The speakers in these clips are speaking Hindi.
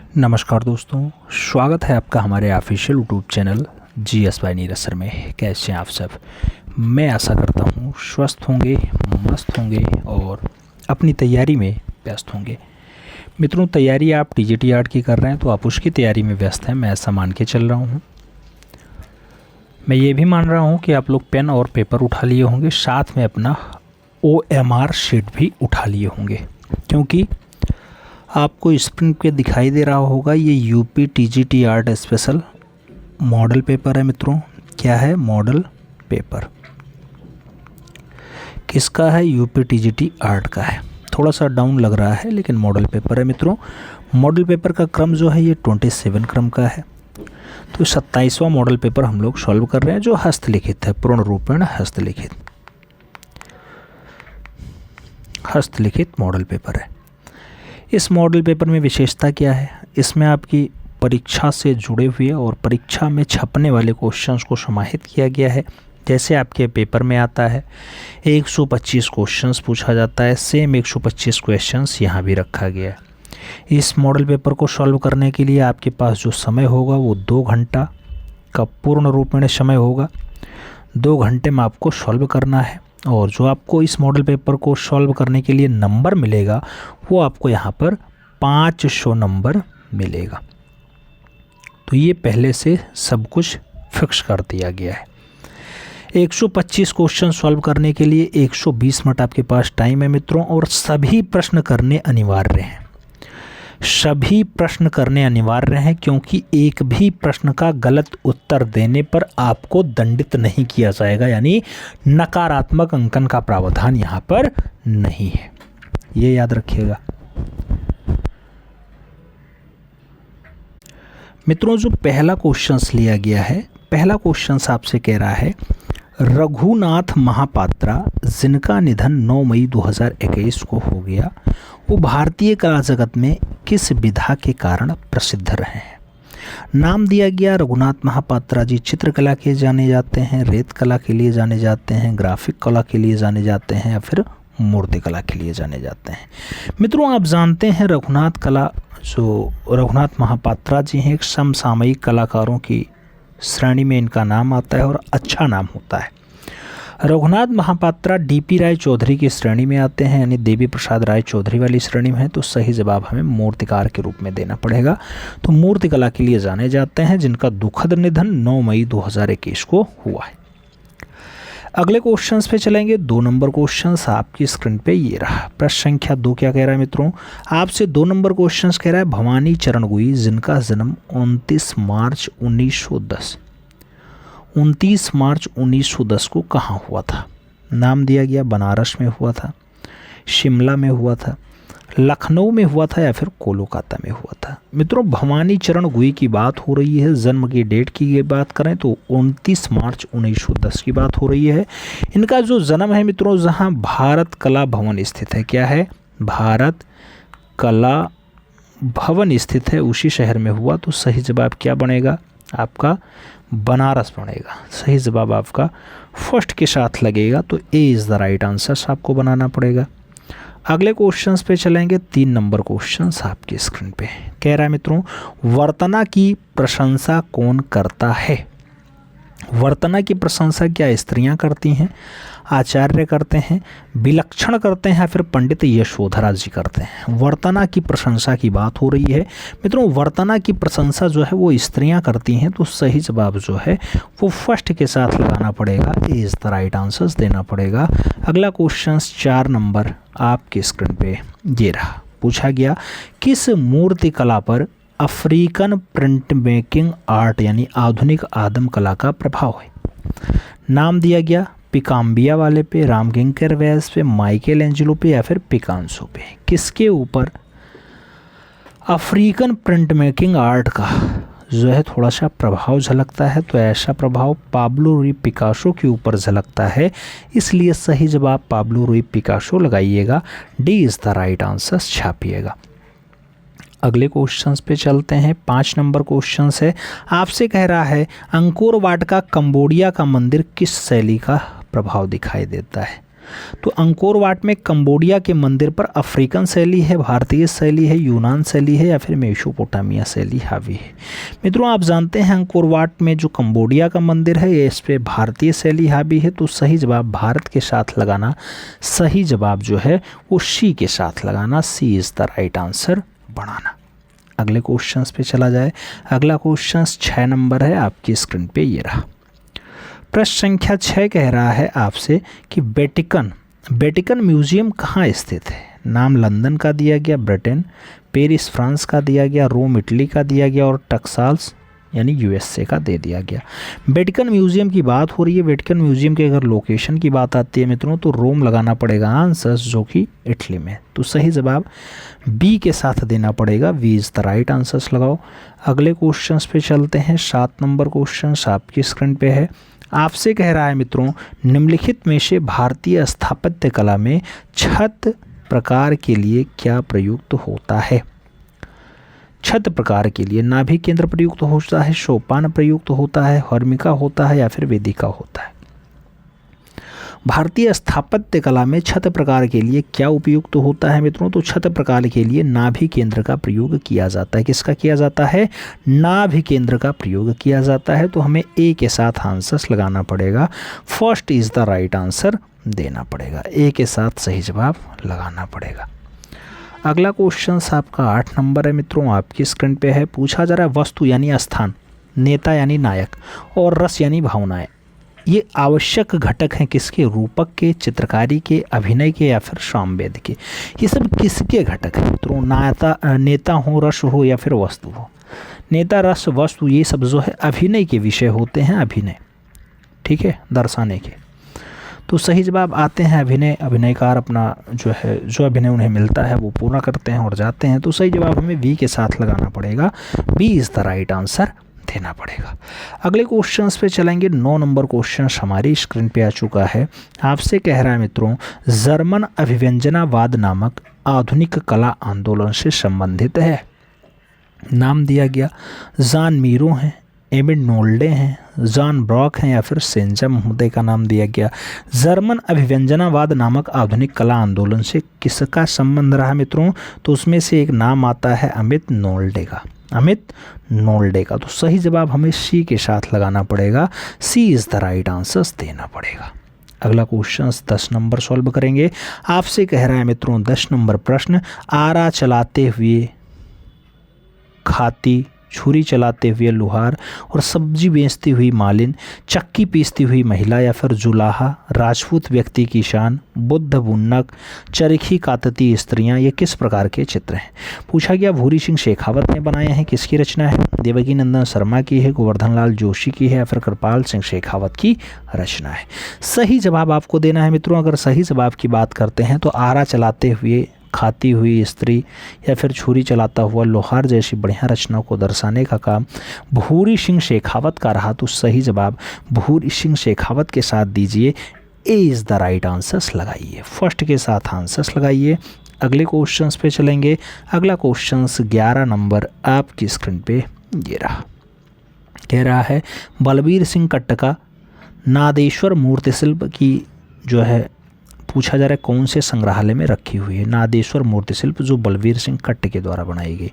नमस्कार दोस्तों, स्वागत है आपका हमारे official YouTube channel GS by Neeraj sir में। कैसे हैं आप सब? मैं आशा करता हूँ स्वस्थ होंगे, मस्त होंगे और अपनी तैयारी में व्यस्त होंगे। मित्रों, तैयारी आप TGT आर्ट की कर रहे हैं तो आप उसकी तैयारी में व्यस्त हैं, मैं ऐसा मान के चल रहा हूँ। मैं ये भी मान रहा हूँ कि आप लोग पेन और पेपर उठा लिए होंगे, साथ में अपना OMR शीट भी उठा लिए होंगे, क्योंकि आपको स्क्रीन पे दिखाई दे रहा होगा ये UP TGT art special model paper है। मित्रों, क्या है? Model paper. किसका है? यूपी TGT आर्ट का है। थोड़ा सा डाउन लग रहा है लेकिन मॉडल पेपर है। मित्रों, मॉडल पेपर का क्रम जो है ये 27 क्रम का है। तो 27वां मॉडल पेपर हम लोग सॉल्व कर रहे हैं, जो हस्तलिखित है, पूर्ण रूपेण हस्तलिखित मॉडल पेपर है। इस मॉडल पेपर में विशेषता क्या है? इसमें आपकी परीक्षा से जुड़े हुए और परीक्षा में छपने वाले क्वेश्चंस को समाहित किया गया है। जैसे आपके पेपर में आता है 125 क्वेश्चंस पूछा जाता है, सेम 125 क्वेश्चंस यहाँ भी रखा गया है। इस मॉडल पेपर को सॉल्व करने के लिए आपके पास जो समय होगा वो 2 घंटा का पूर्ण रूप में समय होगा। 2 घंटे में आपको सॉल्व करना है और जो आपको इस मॉडल पेपर को सॉल्व करने के लिए नंबर मिलेगा वो आपको यहाँ पर 500 नंबर मिलेगा। तो ये पहले से सब कुछ फिक्स कर दिया गया है। 125 क्वेश्चन सॉल्व करने के लिए 120 मिनट आपके पास टाइम है मित्रों, और सभी प्रश्न करने अनिवार्य हैं। सभी प्रश्न करने अनिवार्य हैं, क्योंकि एक भी प्रश्न का गलत उत्तर देने पर आपको दंडित नहीं किया जाएगा, यानी नकारात्मक अंकन का प्रावधान यहाँ पर नहीं है, ये याद रखिएगा। मित्रों, जो पहला क्वेश्चंस लिया गया है, पहला क्वेश्चंस आपसे कह रहा है रघुनाथ महापात्रा, जिनका निधन 9 मई 2021 को हो गया, वो भारतीय कला जगत में किस विधा के कारण प्रसिद्ध रहे हैं? नाम दिया गया रघुनाथ महापात्रा जी चित्रकला के जाने जाते हैं, रेत कला के लिए जाने जाते हैं, ग्राफिक कला के लिए जाने जाते हैं, या फिर मूर्ति कला के लिए जाने जाते हैं। मित्रों, आप जानते हैं रघुनाथ महापात्रा जी हैं, एक समसामयिक कलाकारों की श्रेणी में इनका नाम आता है और अच्छा नाम होता है। रघुनाथ महापात्रा DP राय चौधरी की श्रेणी में आते हैं, यानी देवी प्रसाद राय चौधरी वाली श्रेणी में है। तो सही जवाब हमें मूर्तिकार के रूप में देना पड़ेगा। तो मूर्तिकला के लिए जाने जाते हैं, जिनका दुखद निधन 9 मई 2021 को हुआ है। अगले क्वेश्चंस पे चलेंगे। 2 नंबर क्वेश्चंस आपकी स्क्रीन पे ये रहा। प्रश्न संख्या 2 क्या कह रहा है मित्रों? आपसे 2 नंबर क्वेश्चंस कह रहा है भवानी चरण गुई, जिनका जन्म 29 मार्च 1910 को कहाँ हुआ था? नाम दिया गया बनारस में हुआ था, शिमला में हुआ था, लखनऊ में हुआ था, या फिर कोलकाता में हुआ था। मित्रों, भवानी चरण गुई की बात हो रही है। जन्म की डेट की बात करें तो 29 मार्च 1910 की बात हो रही है। इनका जो जन्म है मित्रों, जहां भारत कला भवन स्थित है, क्या है? भारत कला भवन स्थित है, उसी शहर में हुआ। तो सही जवाब क्या बनेगा आपका? बनारस बनेगा। सही जवाब आपका फर्स्ट के साथ लगेगा, तो A is the right answer आपको बनाना पड़ेगा। अगले क्वेश्चंस पे चलेंगे। 3 नंबर क्वेश्चंस आपकी स्क्रीन पे कह रहा है मित्रों, वर्तना की प्रशंसा कौन करता है? वर्तना की प्रशंसा क्या स्त्रियां करती हैं, आचार्य करते हैं, विलक्षण करते हैं, या फिर पंडित यशोधरा जी करते हैं? वर्तना की प्रशंसा की बात हो रही है मित्रों। वर्तना की प्रशंसा जो है वो स्त्रियां करती हैं। तो सही जवाब जो है वो फर्स्ट के साथ लगाना पड़ेगा, A is the right answers देना पड़ेगा। अगला क्वेश्चन 4 नंबर आपकी स्क्रीन पे ये रहा। पूछा गया किस मूर्ति कला पर अफ्रीकन प्रिंट मेकिंग आर्ट, यानी आधुनिक आदम कला का प्रभाव है? नाम दिया गया पिकाम्बिया वाले पे, रामकिंकर वैस पे, माइकल एंजेलो पे, या फिर पिकांसो पे? किसके ऊपर अफ्रीकन प्रिंट मेकिंग आर्ट का जो है थोड़ा सा प्रभाव झलकता है? तो ऐसा प्रभाव पाब्लो रूई पिकासो के ऊपर झलकता है, इसलिए सही जवाब पाब्लो रूई पिकासो लगाइएगा। D is the right answer छापिएगा। अगले क्वेश्चंस पे चलते हैं। 5 नंबर क्वेश्चन है, आपसे कह रहा है अंकोर वाट का कंबोडिया का मंदिर किस शैली का प्रभाव दिखाई देता है? तो अंकोर वाट में कंबोडिया के मंदिर पर अफ्रीकन शैली है, भारतीय शैली है, यूनान शैली है या फिर मेसोपोटामिया शैली हावी है। मित्रों आप जानते हैं अंकोर वाट में जो कंबोडिया का मंदिर है ये इस पे भारतीय शैली हावी है, तो सही जवाब भारत के साथ लगाना, सही जवाब जो है वो सी के साथ लगाना, सी इज़ द राइट आंसर बनाना। अगले क्वेश्चंस पे चला जाए। अगला क्वेश्चन 6 नंबर है आपकी स्क्रीन पे, ये रहा। प्रश्न संख्या 6 कह रहा है आपसे कि वेटिकन म्यूजियम कहाँ स्थित है। नाम लंदन का दिया गया, ब्रिटेन, पेरिस फ्रांस का दिया गया, रोम इटली का दिया गया और टक्साल्स यानी यूएसए का दे दिया गया। वेटिकन म्यूजियम की बात हो रही है। वेटिकन म्यूजियम के अगर लोकेशन की बात आती है मित्रों तो रोम लगाना पड़ेगा आंसर्स, जो कि इटली में। तो सही जवाब बी के साथ देना पड़ेगा, B is the right answers लगाओ। अगले क्वेश्चंस पे चलते हैं। 7 नंबर क्वेश्चन आपकी स्क्रीन पे है। आपसे कह रहा है मित्रों निम्नलिखित में से भारतीय स्थापत्य कला में छत प्रकार के लिए क्या प्रयुक्त होता है। छत प्रकार के लिए नाभि केंद्र प्रयुक्त होता है, सोपान प्रयुक्त होता है, हर्मिका होता है या फिर वेदिका होता है। भारतीय स्थापत्य कला में छत प्रकार के लिए क्या उपयुक्त होता है मित्रों, तो छत प्रकार के लिए नाभि केंद्र का प्रयोग किया जाता है। किसका किया जाता है, नाभि केंद्र का प्रयोग किया जाता है। तो हमें ए के साथ आंसर्स लगाना पड़ेगा, first is the right answer देना पड़ेगा, ए के साथ सही जवाब लगाना पड़ेगा। अगला क्वेश्चन आपका 8 नंबर है मित्रों, आपकी स्क्रीन पे है। पूछा जा रहा है वस्तु यानी स्थान, नेता यानी नायक और रस यानी भावनाएं, ये आवश्यक घटक हैं किसके, रूपक के, चित्रकारी के, अभिनय के या फिर सामवेद के। ये सब किसके घटक हैं मित्रों, नेता हो, रस हो या फिर वस्तु हो। नेता, रस, वस्तु ये सब जो है अभिनय के विषय होते हैं, अभिनय, ठीक है, दर्शाने के। तो सही जवाब आते हैं अभिनय, अभिनयकार अपना जो है जो अभिनय उन्हें मिलता है वो पूरा करते हैं और जाते हैं। तो सही जवाब हमें बी के साथ लगाना पड़ेगा, B is the right answer देना पड़ेगा। अगले क्वेश्चंस पे चलेंगे। 9 नंबर क्वेश्चन हमारी स्क्रीन पे आ चुका है। आपसे कह रहा है मित्रों जर्मन अभिव्यंजनावाद नामक आधुनिक कला आंदोलन से संबंधित है। नाम दिया गया जान मीरो हैं, एमिड नोल्डे हैं, जॉन ब्रॉक हैं या फिर सेंजा महोदय का नाम दिया गया। जर्मन अभिव्यंजनावाद नामक आधुनिक कला आंदोलन से किसका संबंध रहा मित्रों, तो उसमें से एक नाम आता है अमित नोल्डे का, अमित नोल्डे का। तो सही जवाब हमें सी के साथ लगाना पड़ेगा, सी इज़ द राइट आंसर्स देना पड़ेगा। अगला क्वेश्चन 10 नंबर सॉल्व करेंगे। आपसे कह रहा है मित्रों 10 नंबर प्रश्न, आरा चलाते हुए खाती, छुरी चलाते हुए लोहार और सब्जी बेचती हुई मालिन, चक्की पीसती हुई महिला या फिर जुलाहा, राजपूत व्यक्ति की शान, बुद्ध बुन्नक, चरखी कातती स्त्रियां, ये किस प्रकार के चित्र हैं। पूछा गया भूरी सिंह शेखावत ने बनाए हैं, किसकी रचना है, देवकी नंदन शर्मा की है, गोवर्धन लाल जोशी की है या फिर कृपाल सिंह शेखावत की रचना है। सही जवाब आपको देना है मित्रों। अगर सही जवाब की बात करते हैं तो आरा चलाते हुए खाती हुई स्त्री या फिर छुरी चलाता हुआ लोहार जैसी बढ़िया रचनाओं को दर्शाने का काम भूरी सिंह शेखावत का रहा। तो सही जवाब भूरी सिंह शेखावत के साथ दीजिए, ए इज़ द राइट आंसर्स लगाइए, फर्स्ट के साथ आंसर्स लगाइए। अगले क्वेश्चंस पे चलेंगे। अगला क्वेश्चंस 11 नंबर आपकी स्क्रीन पे ये रहा। कह रहा है बलबीर सिंह कट्ट का नादेश्वर मूर्ति शिल्प की जो है पूछा जा रहा है कौन से संग्रहालय में रखी हुई है। नादेश्वर मूर्ति शिल्प जो बलबीर सिंह कट्ट के द्वारा बनाई गई,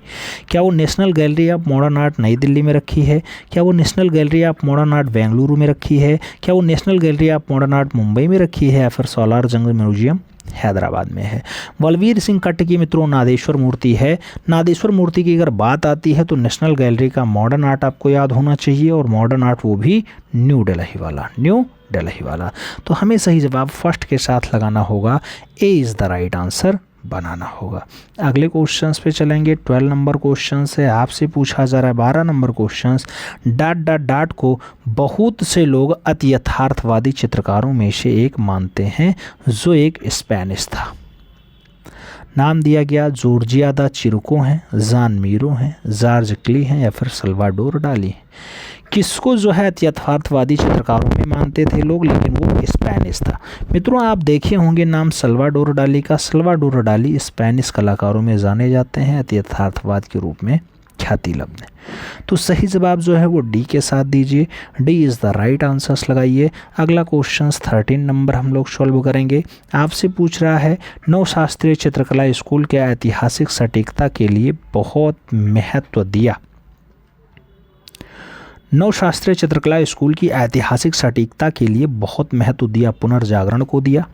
क्या वो national gallery of modern art नई दिल्ली में रखी है, क्या वो national gallery of modern art Bengaluru में रखी है, क्या वो national gallery of modern art Mumbai में रखी है या फिर सोलार जंग म्यूजियम हैदराबाद में है। बलबीर सिंह कट्ट की मित्रों नादेश्वर मूर्ति है। नादेश्वर मूर्ति की अगर बात आती है तो नेशनल गैलरी का मॉडर्न आर्ट आपको याद होना चाहिए, और मॉडर्न आर्ट वो भी न्यू दिल्ली वाला, न्यू दिल्ली वाला। तो हमें सही जवाब फर्स्ट के साथ लगाना होगा, A is the right answer बनाना होगा। अगले क्वेश्चंस पे चलेंगे। 12 नंबर क्वेश्चन है। आपसे पूछा जा रहा है 12 number question, dot dot dot को बहुत से लोग अति यथार्थवादी चित्रकारों में से एक मानते हैं जो एक स्पेनिश था। नाम दिया गया जॉर्जिया दा चिरुको हैं, जान मीरो हैं, जॉर्ज क्ली हैं या फिर सल्वाडोर डाली। किसको जो है यथार्थवादी चित्रकारों में मानते थे लोग, लेकिन वो स्पेनिश था। मित्रों आप देखे होंगे नाम सल्वाडोर डाली का। सल्वाडोर डाली स्पेनिश कलाकारों में जाने जाते हैं यथार्थवाद के रूप में ख्याति लब्ध। तो सही जवाब जो है वो डी के साथ दीजिए, D is the right answers लगाइए। अगला क्वेश्चन 13 नंबर हम लोग सॉल्व करेंगे। आपसे पूछ रहा है नवशास्त्रीय चित्रकला स्कूल के ऐतिहासिक सटीकता के लिए बहुत महत्व दिया। नवशास्त्रीय चित्रकला स्कूल की ऐतिहासिक सटीकता के लिए बहुत महत्व दिया। पुनर्जागरण को दिया,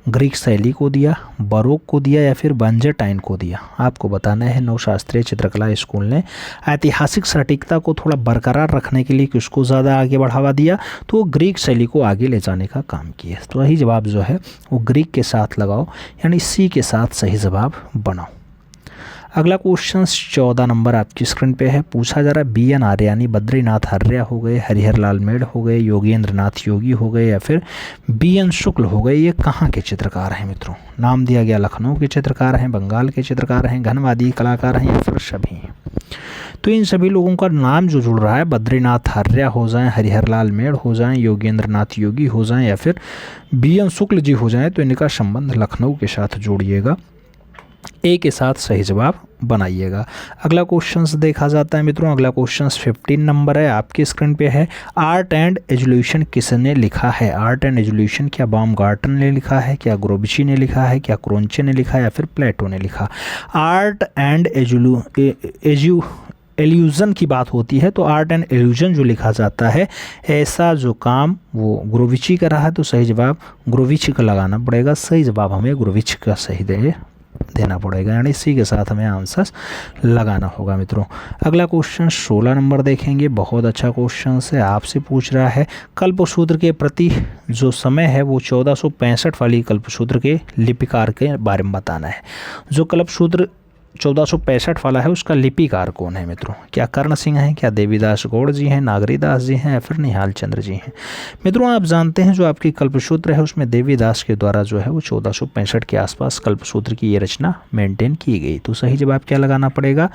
ग्रीक शैली को दिया, बरोक को दिया या फिर बंजेटाइन को दिया। आपको बताना है नवशास्त्रीय चित्रकला स्कूल ने ऐतिहासिक सटीकता को थोड़ा बरकरार रखने के लिए किसको ज़्यादा आगे बढ़ावा दिया, तो वो ग्रीक शैली को आगे ले जाने का काम किया। तो वही जवाब जो है वो ग्रीक के साथ लगाओ, यानी सी के साथ सही जवाब बनाओ। अगला क्वेश्चन 14 नंबर आपकी स्क्रीन पे है। पूछा जा रहा है बी एन आर्यानी, बद्रीनाथ आर्या हो गए, हरिहर लाल मेड़ हो गए, योगेंद्र नाथ योगी हो गए या फिर बी एन शुक्ल हो गए, ये कहाँ के चित्रकार हैं मित्रों। नाम दिया गया लखनऊ के चित्रकार हैं, बंगाल के चित्रकार हैं, घनवादी कलाकार हैं या फिर सभी। तो इन सभी लोगों का नाम जो जुड़ रहा है, बद्रीनाथ आर्या हो जाएं, हरिहर लाल मेड़ हो जाएं, योगेंद्र नाथ योगी हो जाएं या फिर बी एन शुक्ल जी हो जाएं, तो इनका संबंध लखनऊ के साथ जोड़िएगा। ए के साथ सही जवाब बनाइएगा। अगला क्वेश्चंस देखा जाता है मित्रों। अगला क्वेश्चंस 15 नंबर है, आपकी स्क्रीन पे है। आर्ट एंड एजुल्यूशन किसने लिखा है। आर्ट एंड एजुल्यूशन क्या बाउमगार्टन ने लिखा है, क्या ग्रोबिची ने लिखा है, क्या क्रोंचे ने लिखा है या फिर प्लेटो ने लिखा। आर्ट एंड एल्यूजन की बात होती है तो आर्ट एंड एल्यूजन जो लिखा जाता है, ऐसा जो काम वो ग्रोविची का रहा है, तो सही जवाब ग्रोविच का लगाना पड़ेगा। सही जवाब हमें ग्रोविच का सही देना पड़ेगा, यानी सी के साथ हमें आंसर्स लगाना होगा मित्रों। अगला क्वेश्चन 16 नंबर देखेंगे। बहुत अच्छा क्वेश्चन है। आपसे पूछ रहा है कल्पसूत्र के प्रति जो समय है वो 1465 वाली कल्पसूत्र के लिपिकार के बारे में बताना है। जो कल्पसूत्र 1465 वाला है उसका लिपिकार कौन है मित्रों। क्या कर्ण सिंह हैं, क्या देवीदास गौड़ जी हैं, नागरीदास जी हैं या फिर निहाल चंद्र जी हैं। मित्रों आप जानते हैं जो आपकी कल्पसूत्र है उसमें देवीदास के द्वारा जो है वो 1465 के आसपास कल्पसूत्र की ये रचना मेंटेन की गई। तो सही जवाब क्या लगाना पड़ेगा,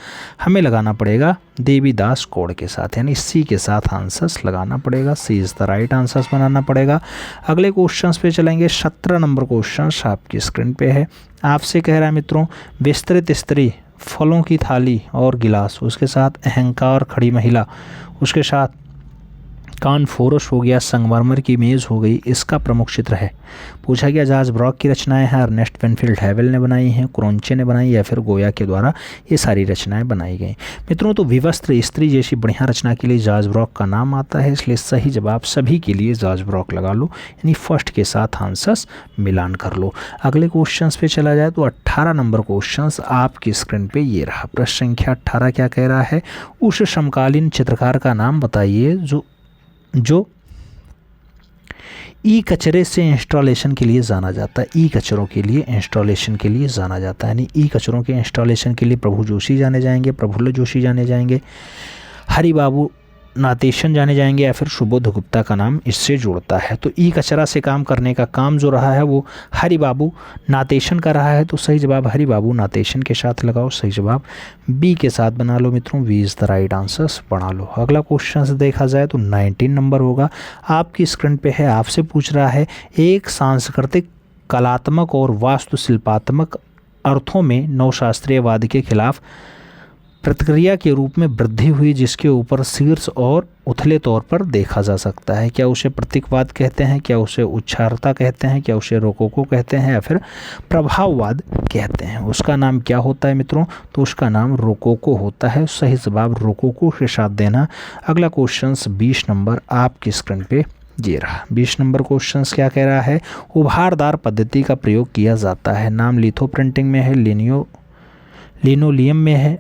हमें लगाना पड़ेगा देवीदास गौड़ के साथ, यानी सी के साथ आंसर्स लगाना पड़ेगा। सी इज़ द राइट आंसर्स बनाना पड़ेगा। अगले क्वेश्चन पे चलेंगे। 17 नंबर क्वेश्चन आपकी स्क्रीन पे है। आपसे कह रहा है मित्रों विस्तृत स्त्री, फलों की थाली और गिलास, उसके साथ अहंकार खड़ी महिला, उसके साथ कान फोरस हो गया, संगमरमर की मेज़ हो गई, इसका प्रमुख चित्र है। पूछा गया जॉर्ज ब्रॉक की रचनाएं हैं, अर्नेस्ट पेनफील्ड हैवेल ने बनाई हैं, क्रोंचे ने बनाई या फिर गोया के द्वारा ये सारी रचनाएं बनाई गई। मित्रों तो विवस्त्र स्त्री जैसी बढ़िया रचना के लिए जॉर्ज ब्रॉक का नाम आता है, इसलिए सही जवाब सभी के लिए जॉर्ज ब्रॉक लगा लो, यानी फर्स्ट के साथ आंसर्स मिलान कर लो। अगले क्वेश्चन पे चला जाए तो 18 नंबर क्वेश्चन आपकी स्क्रीन पे ये रहा। प्रश्न संख्या 18 क्या कह रहा है, उस समकालीन चित्रकार का नाम बताइए जो ई कचरे से इंस्टॉलेशन के लिए जाना जाता है। ई कचरों के लिए इंस्टॉलेशन के लिए जाना जाता है, यानी ई कचरों के इंस्टॉलेशन के लिए प्रभु जोशी जाने जाएंगे, प्रफुल्ल जोशी जाने जाएंगे, हरिबाबू नातेशन जाने जाएंगे या फिर सुबोध गुप्ता का नाम इससे जुड़ता है। तो ई कचरा से काम करने का काम जो रहा है वो हरिबाबू नातेशन का रहा है, तो सही जवाब हरिबाबू नातेशन के साथ लगाओ। सही जवाब बी के साथ बना लो मित्रों, B is the right answers बना लो। अगला क्वेश्चन देखा जाए तो 19 नंबर होगा, आपकी स्क्रीन पे है। आपसे पूछ रहा है एक सांस्कृतिक, कलात्मक और वास्तुशिल्पात्मक अर्थों में नवशास्त्रीयवाद के खिलाफ प्रतिक्रिया के रूप में वृद्धि हुई जिसके ऊपर शीर्ष और उथले तौर पर देखा जा सकता है। क्या उसे प्रतीकवाद कहते हैं, क्या उसे उच्चारता कहते हैं, क्या उसे रोकोको कहते हैं या फिर प्रभाववाद कहते हैं। उसका नाम क्या होता है मित्रों, तो उसका नाम रोकोको होता है। सही जवाब रोकोको के साथ देना। अगला क्वेश्चन 20 नंबर आपकी स्क्रीन पे ये रहा। 20 नंबर क्वेश्चन क्या कह रहा है, उभारदार पद्धति का प्रयोग किया जाता है। नाम लिथो प्रिंटिंग में है, लिनोलियम में है,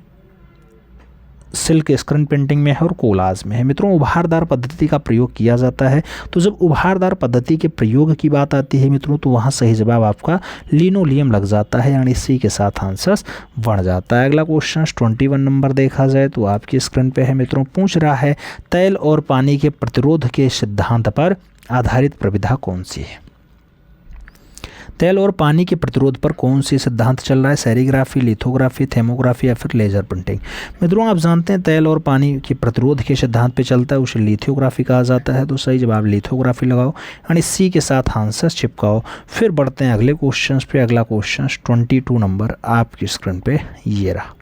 सिल्क स्क्रीन प्रिंटिंग में है और कोलाज में है। मित्रों उभारदार पद्धति का प्रयोग किया जाता है, तो जब उभारदार पद्धति के प्रयोग की बात आती है मित्रों तो वहाँ सही जवाब आपका लिनोलियम लग जाता है, यानी सी के साथ आंसर्स बढ़ जाता है। अगला क्वेश्चन 21 नंबर देखा जाए तो आपकी स्क्रीन पे है मित्रों। पूछ रहा है तेल और पानी के प्रतिरोध के सिद्धांत पर आधारित प्रविधा कौन सी है। तेल और पानी के प्रतिरोध पर कौन सी सिद्धांत चल रहा है, सेरीग्राफी, लिथोग्राफी, थर्मोग्राफी या फिर लेजर प्रिंटिंग। मित्रों आप जानते हैं तेल और पानी के प्रतिरोध के सिद्धांत पे चलता है, उसे लिथोग्राफी कहा जाता है, तो सही जवाब लिथोग्राफी लगाओ, यानी सी के साथ आंसर चिपकाओ। फिर बढ़ते हैं अगले क्वेश्चन पे। अगला क्वेश्चन 22 नंबर आपकी स्क्रीन पे ये रहा।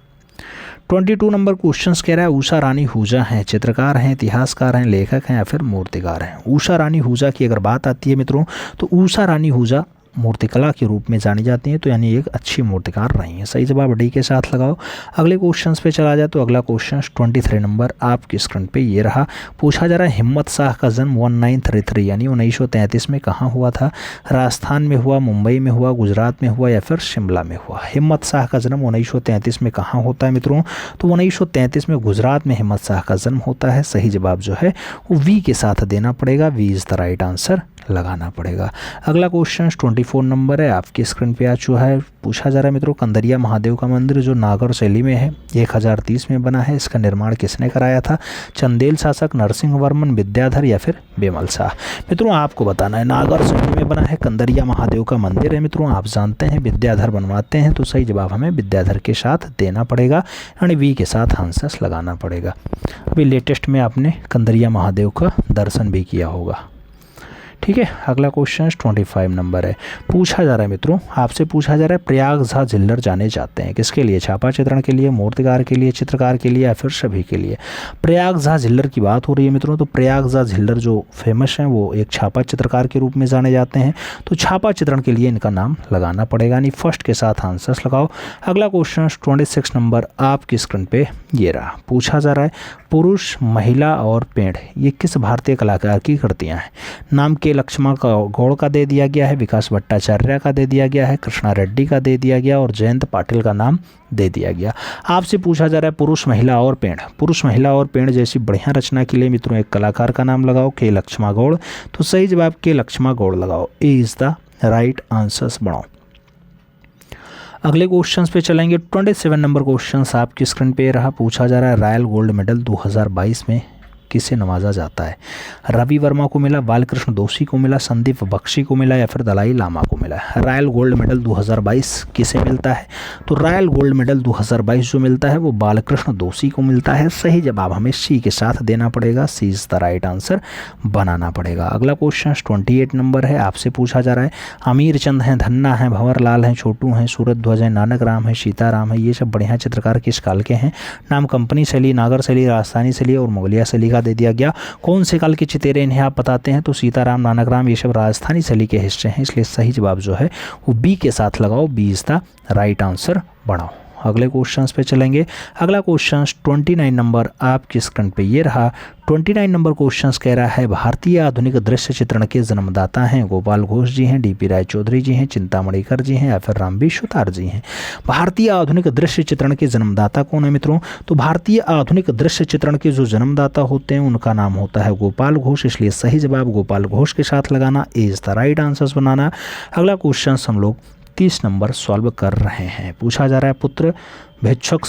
22 नंबर क्वेश्चन कह रहा है उषा रानी हुजा हैं, चित्रकार हैं, इतिहासकार हैं, लेखक हैं या फिर मूर्तिकार हैं। उषा रानी हुजा की अगर बात आती है मित्रों तो उषा रानी हुजा मूर्तिकला के रूप में जानी जाती हैं, तो यानी एक अच्छी मूर्तिकार रही हैं। सही जवाब डी के साथ लगाओ। अगले क्वेश्चंस पे चला जाए तो अगला क्वेश्चन 23 नंबर आपकी स्क्रीन पे ये रहा। पूछा जा रहा है हिम्मत शाह का जन्म 1933 यानी 1933 में कहाँ हुआ था? राजस्थान में हुआ, मुंबई में हुआ, गुजरात में हुआ या फिर शिमला में हुआ? हिम्मत शाह का जन्म 1933 में कहाँ होता है मित्रों? तो 1933 में गुजरात में हिम्मत शाह का जन्म होता है। सही जवाब जो है वो वी के साथ देना पड़ेगा, B is the right answer लगाना पड़ेगा। अगला क्वेश्चन 24 नंबर है आपकी स्क्रीन पे आ चुका है। पूछा जा रहा है मित्रों कंदरिया महादेव का मंदिर जो नागौर शैली में है 1030 में बना है, इसका निर्माण किसने कराया था? चंदेल शासक, नरसिंह वर्मन, विद्याधर या फिर बेमल शाह? मित्रों आपको बताना है नागौर शैली में बना है, कंदरिया महादेव का मंदिर है मित्रों, आप जानते हैं विद्याधर बनवाते हैं, तो सही जवाब हमें विद्याधर के साथ देना पड़ेगा, यानी वी के साथ आंसर लगाना पड़ेगा। अभी लेटेस्ट में आपने कंदरिया महादेव का दर्शन भी किया होगा। ठीक है, अगला क्वेश्चन 25 नंबर है। पूछा जा रहा है मित्रों, आपसे पूछा जा रहा है प्रयाग झा झिल्लर जाने जाते हैं किसके लिए? छापा चित्रण के लिए, मूर्तिकार के लिए, चित्रकार के लिए या फिर सभी के लिए? प्रयाग झा झिल्लर की बात हो रही है मित्रों, तो प्रयाग झा झिल्लर जो फेमस हैं वो एक छापा चित्रकार के रूप में जाने जाते हैं, तो छापा चित्रण के लिए इनका नाम लगाना पड़ेगा, यानी फर्स्ट के साथ आंसर्स लगाओ। अगला क्वेश्चन 26 नंबर आपकी स्क्रीन पे ये रहा। पूछा जा रहा है पुरुष, महिला और पेड़ ये किस भारतीय कलाकार की कृतियाँ हैं? नाम के लक्ष्मण गौड़ का दे दिया गया है, विकास भट्टाचार्य का दे दिया गया है, कृष्णा रेड्डी का दे दिया गया और जयंत पाटिल का नाम दे दिया गया। आपसे पूछा जा रहा है पुरुष, महिला और पेड़, पुरुष, महिला और पेड़ जैसी बढ़िया रचना के लिए मित्रों एक कलाकार का नाम लगाओ, के लक्ष्मण गौड़, तो सही जवाब के लक्ष्मण गौड़ लगाओ, ए इज़ द राइट आंसर्स बनाओ। अगले क्वेश्चंस पे चलेंगे। 27 नंबर क्वेश्चंस आपकी स्क्रीन पे रहा। पूछा जा रहा है रॉयल गोल्ड मेडल 2022 में किसे नवाजा जाता है? रवि वर्मा को मिला, बालकृष्ण दोषी को मिला, संदीप बख्शी को मिला या फिर दलाई लामा को मिला? रॉयल गोल्ड मेडल 2022 किसे मिलता है? तो रॉयल गोल्ड मेडल 2022 जो मिलता है वो बालकृष्ण दोषी को मिलता है। सही जवाब हमें सी के साथ देना पड़ेगा, सी इज़ द राइट आंसर बनाना पड़ेगा। अगला क्वेश्चन 28 नंबर है। आपसे पूछा जा रहा है अमीर चंद हैं, धन्ना हैं, भंवर लाल हैं, छोटू हैं, सूरत ध्वज हैं, नानक राम है, सीताराम है, ये सब बढ़िया चित्रकार किस काल के हैं? नाम कंपनी शैली, नागर शैली, राजस्थानी शैली और मुगलिया शैली का दे दिया गया। कौन से काल के चितेरे इन्हें आप बताते हैं? तो सीताराम, नानक राम ये सब राजस्थानी शैली के हिस्से हैं, इसलिए सही जवाब जो है वो बी के साथ लगाओ, B is the right answer बनाओ। अगले क्वेश्चंस पे चलेंगे। अगला क्वेश्चन 29 नंबर आपकी स्क्रीन पे ये रहा। 29 नंबर क्वेश्चंस कह रहा है भारतीय आधुनिक दृश्य चित्रण के जन्मदाता हैं गोपाल घोष जी हैं, डीपी राय चौधरी जी हैं, चिंतामणिकर जी हैं या फिर रामबी सुतार जी हैं? भारतीय आधुनिक दृश्य चित्रण के जन्मदाता कौन है मित्रों? तो भारतीय आधुनिक दृश्य चित्रण के जो जन्मदाता होते हैं उनका नाम होता है गोपाल घोष, इसलिए सही जवाब गोपाल घोष के साथ लगाना, इज द राइट आंसर्स बनाना। अगला क्वेश्चन हम लोग 30 नंबर सॉल्व कर रहे हैं। पूछा जा रहा है पुत्र भिक्षुक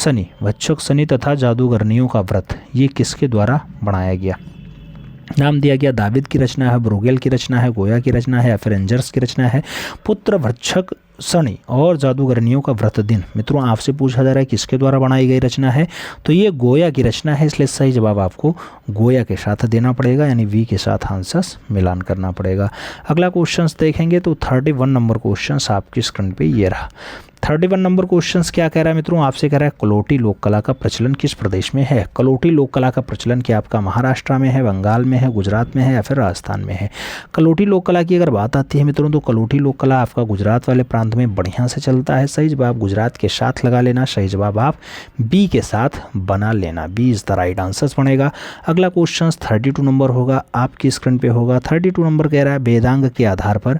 शनि तथा जादूगरनियों का व्रत ये किसके द्वारा बनाया गया? नाम दिया गया दाविद की रचना है, ब्रोगेल की रचना है, गोया की रचना है या फिर एंजर्स की रचना है? पुत्र भक्षक शनि और जादूगरनियों का व्रत दिन मित्रों आपसे पूछा जा रहा है किसके द्वारा बनाई गई रचना है? तो ये गोया की रचना है, इसलिए सही जवाब आपको गोया के साथ देना पड़ेगा, यानी वी के साथ आंसर्स मिलान करना पड़ेगा। अगला क्वेश्चंस देखेंगे तो 31 नंबर क्वेश्चंस आपकी स्क्रीन पे ये रहा। 31 नंबर क्वेश्चंस क्या कह रहा है मित्रों? आपसे कह रहा है कलोटी लोक कला का प्रचलन किस प्रदेश में है? कलोटी लोक कला का प्रचलन क्या आपका महाराष्ट्र में है, बंगाल में है, गुजरात में है या फिर राजस्थान में है? कलोटी लोक कला की अगर बात आती है मित्रों तो कलोटी लोक कला आपका गुजरात वाले प्रांत में बढ़िया से चलता है। सही जवाब गुजरात के साथ लगा लेना, सही जवाब आप बी के साथ बना लेना, B is the right answers बनेगा। अगला क्वेश्चन 32 नंबर होगा, आपकी स्क्रीन पे होगा। 32 नंबर कह रहा है वेदांग के आधार पर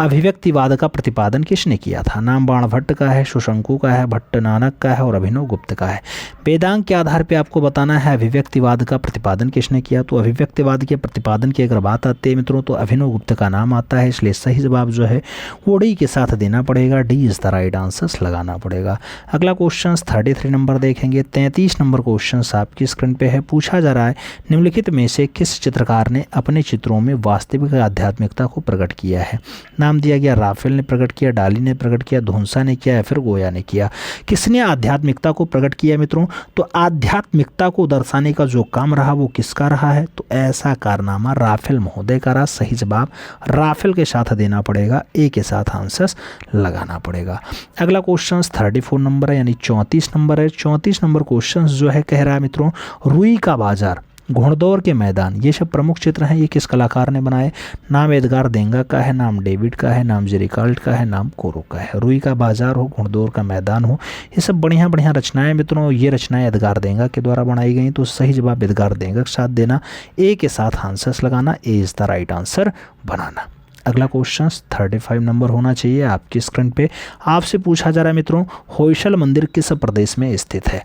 अभिव्यक्तिवाद का प्रतिपादन किसने किया था? नाम बाणभट्ट का है, सुशंकु का है, भट्ट नानक का है और अभिनव गुप्त का है? वेदांग के आधार पे आपको बताना है अभिव्यक्तिवाद का प्रतिपादन किसने किया। तो अभिव्यक्तिवाद के प्रतिपादन की अगर बात आती है मित्रों तो अभिनव गुप्त का नाम आता है, इसलिए सही जवाब जो है वो डी के साथ देना पड़ेगा, D is the right answers लगाना पड़ेगा। अगला क्वेश्चन 33 नंबर देखेंगे। 33 नंबर क्वेश्चन आपकी स्क्रीन पे है। पूछा जा रहा है निम्नलिखित में से किस चित्रकार ने अपने चित्रों में वास्तविक आध्यात्मिकता को प्रकट किया है? नाम नाम दिया गया राफेल ने प्रकट किया, डाली ने प्रकट किया, धुंसा ने किया या फिर गोया ने किया। किसने आध्यात्मिकता को प्रकट किया मित्रों? तो आध्यात्मिकता को दर्शाने का जो काम रहा वो किसका रहा है? तो ऐसा कारनामा राफेल महोदय का रहा। सही जवाब राफेल के साथ देना पड़ेगा, ए के साथ आंसर लगाना पड़ेगा। अगला क्वेश्चन 34 नंबर है, यानी 34 नंबर है। 34 नंबर क्वेश्चन जो है कह रहा है मित्रों, रुई का बाजार, घोड़दौड़ के मैदान, ये सब प्रमुख चित्र हैं। ये किस कलाकार ने बनाए? नाम एडगार देंगा का है, नाम डेविड का है, नाम जेरिकाल्ट का है, नाम कोरो का है। रुई का बाजार हो, घोड़दौड़ का मैदान हो, ये सब बढ़िया बढ़िया रचनाएं मित्रों। ये रचनाएं एडगार देंगा के द्वारा बनाई गई। तो सही जवाब एडगार देंगा के साथ देना, ए के साथ आंसर्स लगाना, A is the right answer बनाना। अगला क्वेश्चन 35 नंबर होना चाहिए आपकी स्क्रीन पे। आपसे पूछा जा रहा है मित्रों, होयसल मंदिर किस प्रदेश में स्थित है?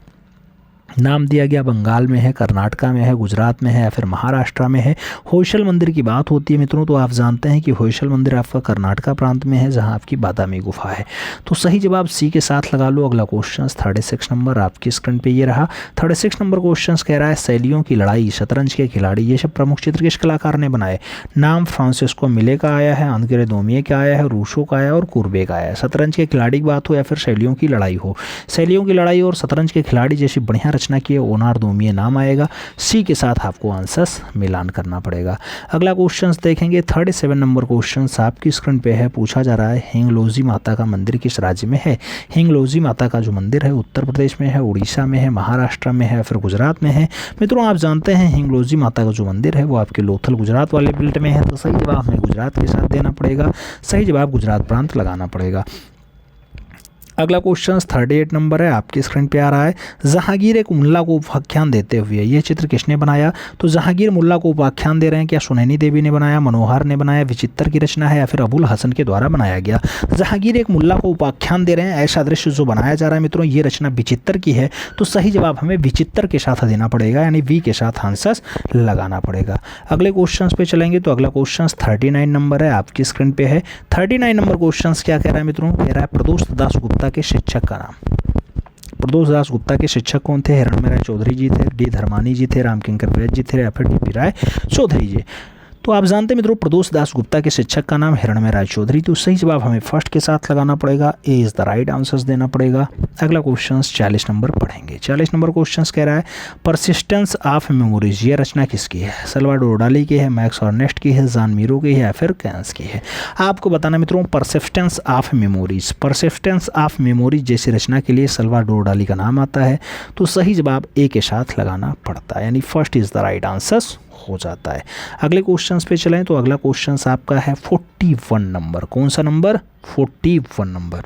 नाम दिया गया बंगाल में है, कर्नाटका में है, गुजरात में है या फिर महाराष्ट्र में है। होयसल मंदिर की बात होती है मित्रों तो आप जानते हैं कि होयसल मंदिर आपका कर्नाटका प्रांत में है, जहां आपकी बादामी गुफा है। तो सही जवाब सी के साथ लगा लो। अगला क्वेश्चन 36 नंबर आपकी स्क्रीन पे ये रहा। 36 नंबर क्वेश्चन कह रहा है, शैलियों की लड़ाई, शतरंज के खिलाड़ी, ये सब प्रमुख चित्र किस कलाकार ने बनाए? नाम फ्रांसिस्को मिले का आया है, अंद्रे दोमिये का आया है, रूसो का आया और कुर्बे का आया है। शतरंज के खिलाड़ी की बात हो या फिर शैलियों की लड़ाई हो, शैलियों की लड़ाई और शतरंज के खिलाड़ी जैसी बढ़िया रचना की ओनार दोमिये नाम आएगा। सी के साथ आपको आंसर्स मिलान करना पड़ेगा। अगला क्वेश्चन देखेंगे 37 नंबर क्वेश्चन आपकी स्क्रीन पे है। पूछा जा रहा है, हिंगलोजी माता का मंदिर किस राज्य में है? हिंगलोजी माता का जो मंदिर है उत्तर प्रदेश में है, उड़ीसा में है, महाराष्ट्र में है, फिर गुजरात में है। मित्रों आप जानते हैं हिंगलोजी माता का जो मंदिर है वो आपके लोथल गुजरात वाले बेल्ट में है। तो सही जवाब हमें गुजरात के साथ देना पड़ेगा, सही जवाब गुजरात प्रांत लगाना पड़ेगा। अगला क्वेश्चन 38 नंबर है आपकी स्क्रीन पे आ रहा है। जहांगीर एक मुल्ला को उपाख्यान देते हुए, यह चित्र किसने बनाया? तो जहांगीर मुल्ला को उपाख्यान दे रहे हैं, क्या सुनैनी देवी ने बनाया, मनोहर ने बनाया, विचित्र की रचना है या फिर अबुल हसन के द्वारा बनाया गया? जहांगीर एक मुल्ला को उपाख्यान दे रहे हैं, ऐसा दृश्य जो बनाया जा रहा है मित्रों ये रचना विचित्र की है। तो सही जवाब हमें विचित्र के साथ देना पड़ेगा, यानी वी के साथ आंसर लगाना पड़ेगा। अगले क्वेश्चन पे चलेंगे तो अगला क्वेश्चन 39 नंबर है आपकी स्क्रीन पे है। 39 नंबर क्वेश्चन क्या कह रहा है मित्रों? कह रहा है प्रदोष दास गुप्ता के शिक्षक का नाम। प्रदोष दास गुप्ता के शिक्षक कौन थे? हिरणमय राय चौधरी जी थे, डी धर्मानी जी थे, रामकिंकर वैद्य जी थे या फिर डी पी राय चौधरी जी। तो आप जानते हैं मित्रों प्रदोष दास गुप्ता के शिक्षक का नाम हिरणमय राय चौधरी। तो सही जवाब हमें फर्स्ट के साथ लगाना पड़ेगा, ए इज़ द राइट आंसर्स देना पड़ेगा। अगला क्वेश्चन 40 नंबर पढ़ेंगे। 40 नंबर क्वेश्चन कह रहा है, परसिस्टेंस ऑफ मेमोरीज, ये रचना किसकी है? सल्वाडोर डाली की है, मैक्स ऑर्नेस्ट की है, जॉन मीरो की है या फिर कैंस की है? आपको बताना मित्रों persistence of memories, persistence of memories जैसी रचना के लिए सल्वाडोर डाली का नाम आता है। तो सही जवाब ए के साथ लगाना पड़ता है, यानी first is the right answers हो जाता है। अगले क्वेश्चंस पे चलें तो अगला क्वेश्चंस आपका है 41 नंबर। कौन सा नंबर? 41 नंबर।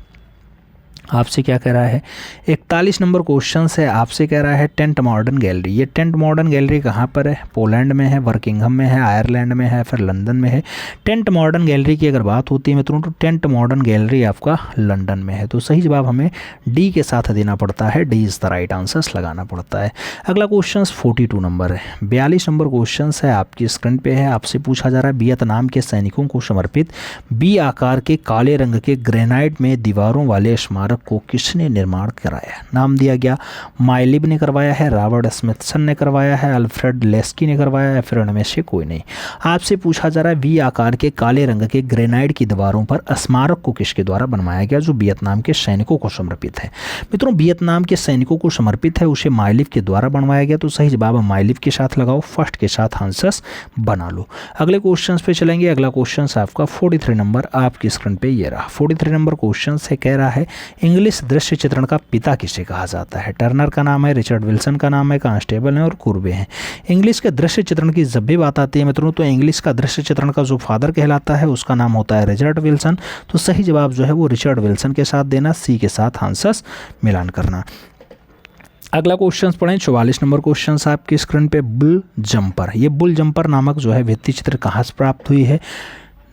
आपसे क्या कह रहा है? 41 नंबर क्वेश्चन है, आपसे कह रहा है टेंट मॉडर्न गैलरी। ये टेंट मॉडर्न गैलरी कहाँ पर है? पोलैंड में है, बर्किंघम में है, आयरलैंड में है, फिर लंदन में है। टेंट मॉडर्न गैलरी की अगर बात होती है मित्रों तो टेंट मॉडर्न गैलरी आपका लंदन में है। तो सही जवाब हमें डी के साथ देना पड़ता है, D is the right answers लगाना पड़ता है। अगला क्वेश्चन 42 नंबर है। 42 नंबर क्वेश्चन है आपकी स्क्रीन पे है। आपसे पूछा जा रहा है वियतनाम के सैनिकों को समर्पित बी आकार के काले रंग के ग्रेनाइट में दीवारों वाले स्मारक को किसने निर्माण कराया? नाम दिया गया माइलिब ने करवाया है, रॉबर्ट स्मिथसन ने करवाया है, अल्फ्रेड लेस्की ने करवाया है, फिर उनमें से कोई नहीं। आपसे पूछा जा रहा है वी आकार के काले रंग के ग्रेनाइट की दीवारों पर स्मारक को किसके द्वारा बनवाया गया जो वियतनाम के सैनिकों को समर्पित है? मित्रों वियतनाम के सैनिकों को समर्पित है, उसे माइलिब के द्वारा बनवाया गया। तो सही जवाब माइलिब के साथ लगाओ, फर्स्ट के साथ आंसर्स बना लो। अगले क्वेश्चन पे चलेंगे। अगला क्वेश्चन आपका 43 नंबर आपकी स्क्रीन पे ये रहा। 43 नंबर क्वेश्चन से कह रहा है इंग्लिश दृश्य चित्रण का पिता किसे कहा जाता है? टर्नर का नाम है, रिचर्ड विल्सन का नाम है, कांस्टेबल है और कुर्बे हैं। इंग्लिश के दृश्य चित्रण की जब भी बात आती है मित्रों तो इंग्लिश का दृश्य चित्रण का जो फादर कहलाता है उसका नाम होता है रिचर्ड विल्सन। तो सही जवाब जो है वो रिचर्ड विल्सन के साथ देना, सी के साथ आंसर्स मिलान करना। अगला क्वेश्चन पढ़ें 44 नंबर क्वेश्चन आपकी स्क्रीन पे बुल जंपर। ये बुल जंपर नामक जो है भित्ति चित्र कहाँ से प्राप्त हुई है?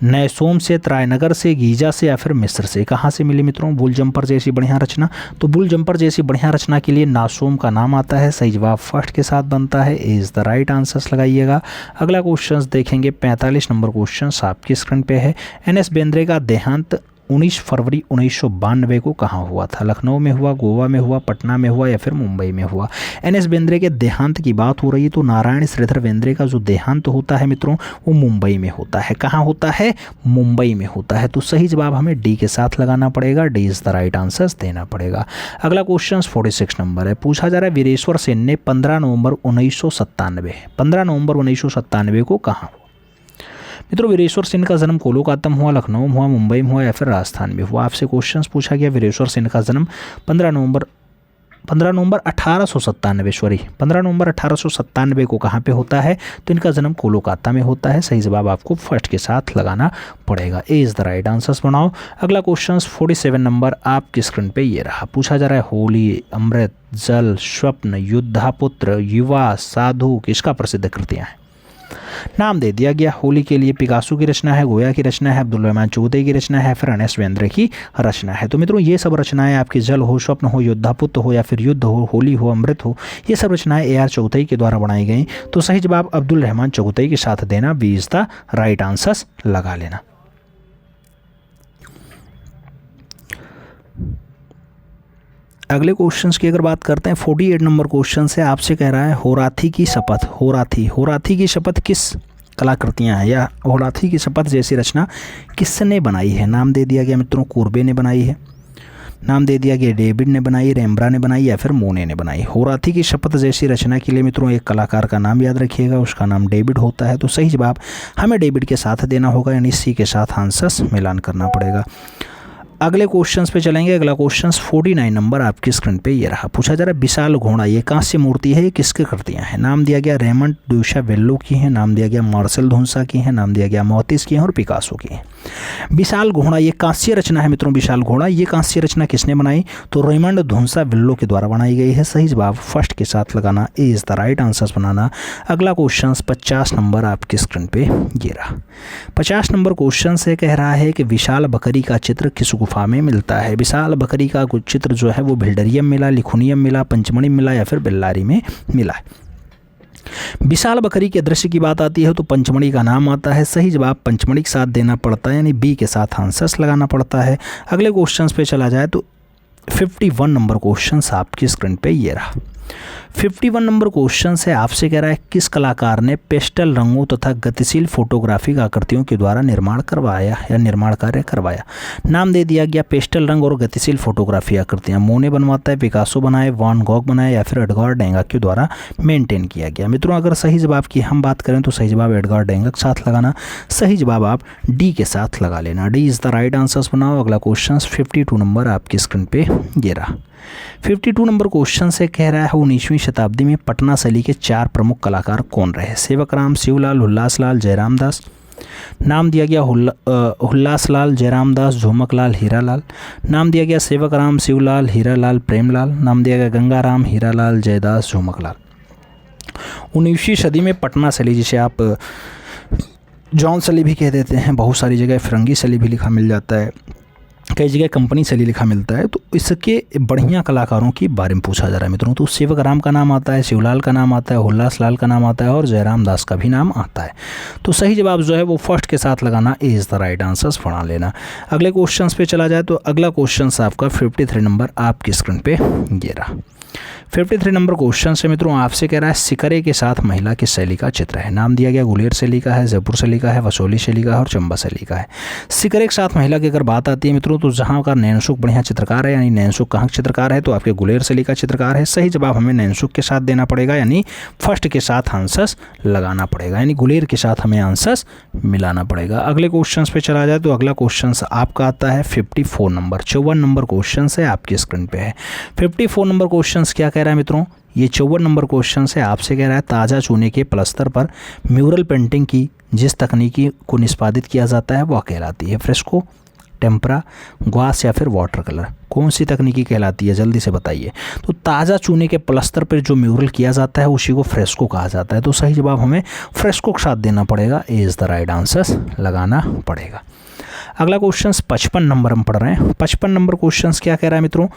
नैसोम से, त्रायनगर से, गीजा से या फिर मिस्र से? कहाँ से मिली मित्रों बुल जंपर जैसी बढ़िया रचना? तो बुल जंपर जैसी बढ़िया रचना के लिए नासोम का नाम आता है, सही जवाब फर्स्ट के साथ बनता है, ए इज़ द राइट आंसर्स लगाइएगा। अगला क्वेश्चन देखेंगे 45 नंबर क्वेश्चन आपकी स्क्रीन पे है। एन एस बेंद्रे का देहांत 19 फरवरी 1992 को कहाँ हुआ था? लखनऊ में हुआ, गोवा में हुआ, पटना में हुआ या फिर मुंबई में हुआ? एन.एस. बेंद्रे के देहांत की बात हो रही है तो नारायण श्रीधर बेंद्रे का जो देहांत होता है मित्रों वो मुंबई में होता है। कहाँ होता है? मुंबई में होता है। तो सही जवाब हमें डी के साथ लगाना पड़ेगा, D is the right answer देना पड़ेगा। अगला क्वेश्चन 46 नंबर है, पूछा जा रहा है वीरेश्वर सेन ने 15 नवंबर 1997 को कहाँ? मित्रों वीरेश्वर सेन का जन्म कोलकाता में हुआ, लखनऊ में हुआ, मुंबई में हुआ या फिर राजस्थान में हुआ? आपसे क्वेश्चन पूछा गया वीरेश्वर सेन का जन्म 15 नवंबर 1897 को कहाँ पे होता है? तो इनका जन्म कोलकाता में होता है। सही जवाब आपको फर्स्ट के साथ लगाना पड़ेगा, ए इज द राइट आंसर बनाओ। अगला क्वेश्चन 47 नंबर आपकी स्क्रीन पे ये रहा, पूछा जा रहा है होली, अमृत, जल, स्वप्न, युद्धापुत्र, युवा, साधु किसका प्रसिद्ध कृतियाँ हैं? नाम दे दिया गया। होली के लिए पिकासो की रचना है, गोया की रचना है, अब्दुल रहमान चौधरी की रचना है, फिर एन.एस. बेंद्रे की रचना है। तो मित्रों ये सब रचनाएं आपकी जल हो, स्वप्न हो, युद्धापुत्र हो या फिर युद्ध हो, होली हो, अमृत हो, ये सब रचनाएं ए.आर. चौधरी के द्वारा बनाई गई। तो सही जवाब अब्दुल रहमान चौधरी के साथ देना, B is the right answer लगा लेना। अगले क्वेश्चंस की अगर बात करते हैं 48 नंबर क्वेश्चन से आपसे कह रहा है होराथी की शपथ, होराथी की शपथ किस कलाकृतियाँ हैं या होराथी की शपथ जैसी रचना किसने बनाई है? नाम दे दिया गया मित्रों कूर्बे ने बनाई है, नाम दे दिया गया डेविड ने बनाई, रेम्ब्रा ने बनाई या फिर मोने ने बनाई। होराथी की शपथ जैसी रचना के लिए मित्रों एक कलाकार का नाम याद रखिएगा, उसका नाम डेविड होता है। तो सही जवाब हमें डेविड के साथ देना होगा, यानी सी के साथ आंसर्स मिलान करना पड़ेगा। अगले क्वेश्चंस पे चलेंगे। अगला क्वेश्चंस 49 नंबर आपकी स्क्रीन पे ये रहा, पूछा जा रहा है विशाल घोड़ा ये कांस्य मूर्ति है, ये किसकी कृतियाँ हैं? नाम दिया गया रेमंड ड्यूशावेल्लो की है, नाम दिया गया मार्सेल धुंसा की है, नाम दिया गया मोतिस की है और पिकासो की है। विशाल घोड़ा ये कांस्य रचना है मित्रों, विशाल घोड़ा ये कांस्य रचना किसने बनाई? तो रेमंड ड्यूशावेल्लो के द्वारा बनाई गई है। सही जवाब फर्स्ट के साथ लगाना, ए इज द राइट आंसर बनाना। अगला क्वेश्चन 50 नंबर आपकी स्क्रीन पे ये रहा, 50 नंबर क्वेश्चन से कह रहा है कि विशाल बकरी का चित्र किस गुफा में मिलता है? विशाल बकरी का चित्र जो है वो भिल्डरियम मिला, लिखुनियम मिला, पंचमढ़ी मिला या फिर बेल्लारी में मिला है। विशाल बकरी के दृश्य की बात आती है तो पंचमढ़ी का नाम आता है। सही जवाब पंचमढ़ी के साथ देना पड़ता है, यानी बी के साथ आंसर्स लगाना पड़ता है। अगले क्वेश्चंस पे चला जाए तो 51 नंबर क्वेश्चन आपकी स्क्रीन पे ये रहा, 51 नंबर क्वेश्चन से आपसे कह रहा है किस कलाकार ने पेस्टल रंगों तथा गतिशील फोटोग्राफिक आकृतियों के द्वारा निर्माण करवाया या निर्माण कार्य करवाया? नाम दे दिया गया पेस्टल रंग और गतिशील फोटोग्राफी आकृतियां मोने बनवाता है, पिकासो बनाए, वान गॉग बनाए या फिर एडगार डेंगा के द्वारा मेंटेन किया गया। मित्रों अगर सही जवाब की हम बात करें तो सही जवाब एडगार डेंगा के साथ लगाना, सही जवाब आप डी के साथ लगा लेना, D is the right answers बनाओ। अगला क्वेश्चन 52 नंबर आपकी स्क्रीन पे ये रहा, 52 नंबर क्वेश्चन से कह रहा है 19वीं शताब्दी में पटना शैली के 4 प्रमुख कलाकार कौन रहे? सेवकराम, शिवलाल, हुल्लासलाल, जयराम दास। नाम दिया गया हुल्लासलाल, जयराम दास, झुमकलाल, हीरालाल। नाम दिया गया सेवकराम, शिवलाल, हीरालाल, प्रेमलाल। नाम दिया गया गंगाराम, हीरालाल, जयदास, झुमकलाल। 19वीं सदी में पटना शैली, जिसे आप जॉन शैली भी कह देते हैं, बहुत सारी जगह फिरंगी शैली भी लिखा मिल जाता है, कई जगह कंपनी शैली लिखा मिलता है। तो इसके बढ़िया कलाकारों के बारे में पूछा जा रहा है मित्रों। तो सेवकराम का नाम आता है, शिवलाल का नाम आता है, हुल्लासलाल का नाम आता है और जयराम दास का भी नाम आता है। तो सही जवाब जो है वो फर्स्ट के साथ लगाना, ए इज द राइट आंसर्स पढ़ा लेना। अगले क्वेश्चन पे चला जाए तो अगला क्वेश्चन आपका 53 नंबर आपकी स्क्रीन पे ये रहा, 53 नंबर क्वेश्चन से मित्रों आपसे कह रहा है सिकरे के साथ महिला की शैली का चित्र है। नाम दिया गया गुलेर शैली का है, जयपुर शैली का है, वसोली शैली का है और चंबा शैली का है। सिकरे के साथ महिला की अगर बात आती है मित्रों तो जहाँ का नैनसुख बढ़िया चित्रकार है, यानी नैनसुख कहाँ चित्रकार है? तो आपके गुलेर शैली का चित्रकार है। सही जवाब हमें नैनसुख के साथ देना पड़ेगा, यानी फर्स्ट के साथ आंसर्स लगाना पड़ेगा, यानी गुलेर के साथ हमें आंसर्स मिलाना पड़ेगा। अगले क्वेश्चन पे चला जाए तो अगला क्वेश्चन आपका आता है 54 नंबर, 54 नंबर क्वेश्चन है आपकी स्क्रीन पे है। 54 नंबर क्वेश्चन क्या कह रहा है मित्रों? ये 54 नंबर क्वेश्चन से आपसे कह रहा है ताज़ा चूने के प्लस्तर पर म्यूरल पेंटिंग की जिस तकनीकी को निष्पादित किया जाता है वह कहलाती है? फ्रेस्को, टेम्परा, ग्वास या फिर वाटर कलर? कौन सी तकनीकी कहलाती है, जल्दी से बताइए। तो ताज़ा चूने के प्लस्तर पर जो म्यूरल किया जाता है उसी को फ्रेस्को कहा जाता है। तो सही जवाब हमें फ्रेस्को के साथ देना पड़ेगा, ए इज़ द राइट आंसर्स लगाना पड़ेगा। अगला क्वेश्चन 55 नंबर हम पढ़ रहे हैं। 55 नंबर क्वेश्चन क्या कह रहा है मित्रों?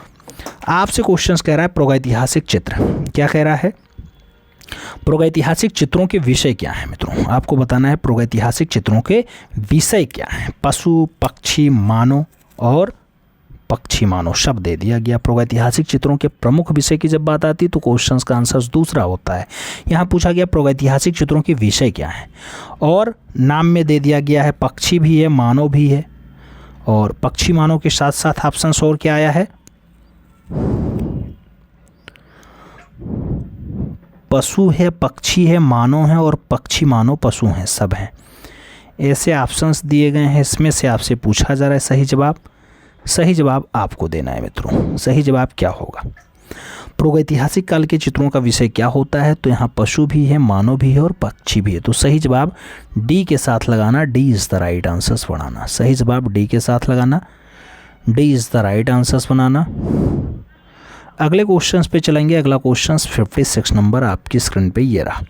आपसे क्वेश्चन कह रहा है प्रागैतिहासिक चित्र, क्या कह रहा है? प्रागैतिहासिक चित्रों के विषय क्या है मित्रों? आपको बताना है प्रागैतिहासिक चित्रों के विषय क्या है। पशु, पक्षी, मानव और पक्षी मानव शब्द दे दिया गया। प्रागैतिहासिक चित्रों के प्रमुख विषय की जब बात आती है तो क्वेश्चंस का आंसर दूसरा होता है। यहाँ पूछा गया प्रागैतिहासिक चित्रों के विषय क्या हैं, और नाम में दे दिया गया है पक्षी भी है, मानव भी है, और पक्षी मानव के साथ साथ ऑप्शन और क्या आया है, पशु है, पक्षी है, मानव है, और पक्षी मानव पशु हैं, सब हैं। ऐसे ऑप्शंस दिए गए हैं, इसमें से आपसे पूछा जा रहा है सही जवाब। सही जवाब आपको देना है मित्रों। सही जवाब क्या होगा? प्रागैतिहासिक काल के चित्रों का विषय क्या होता है? तो यहाँ पशु भी है, मानव भी है और पक्षी भी है। तो सही जवाब डी के साथ लगाना, D is the right answers बनाना। सही जवाब डी के साथ लगाना, D is the right answers बनाना। अगले क्वेश्चंस पे चलेंगे। अगला क्वेश्चन 56 नंबर आपकी स्क्रीन पे ये रहा।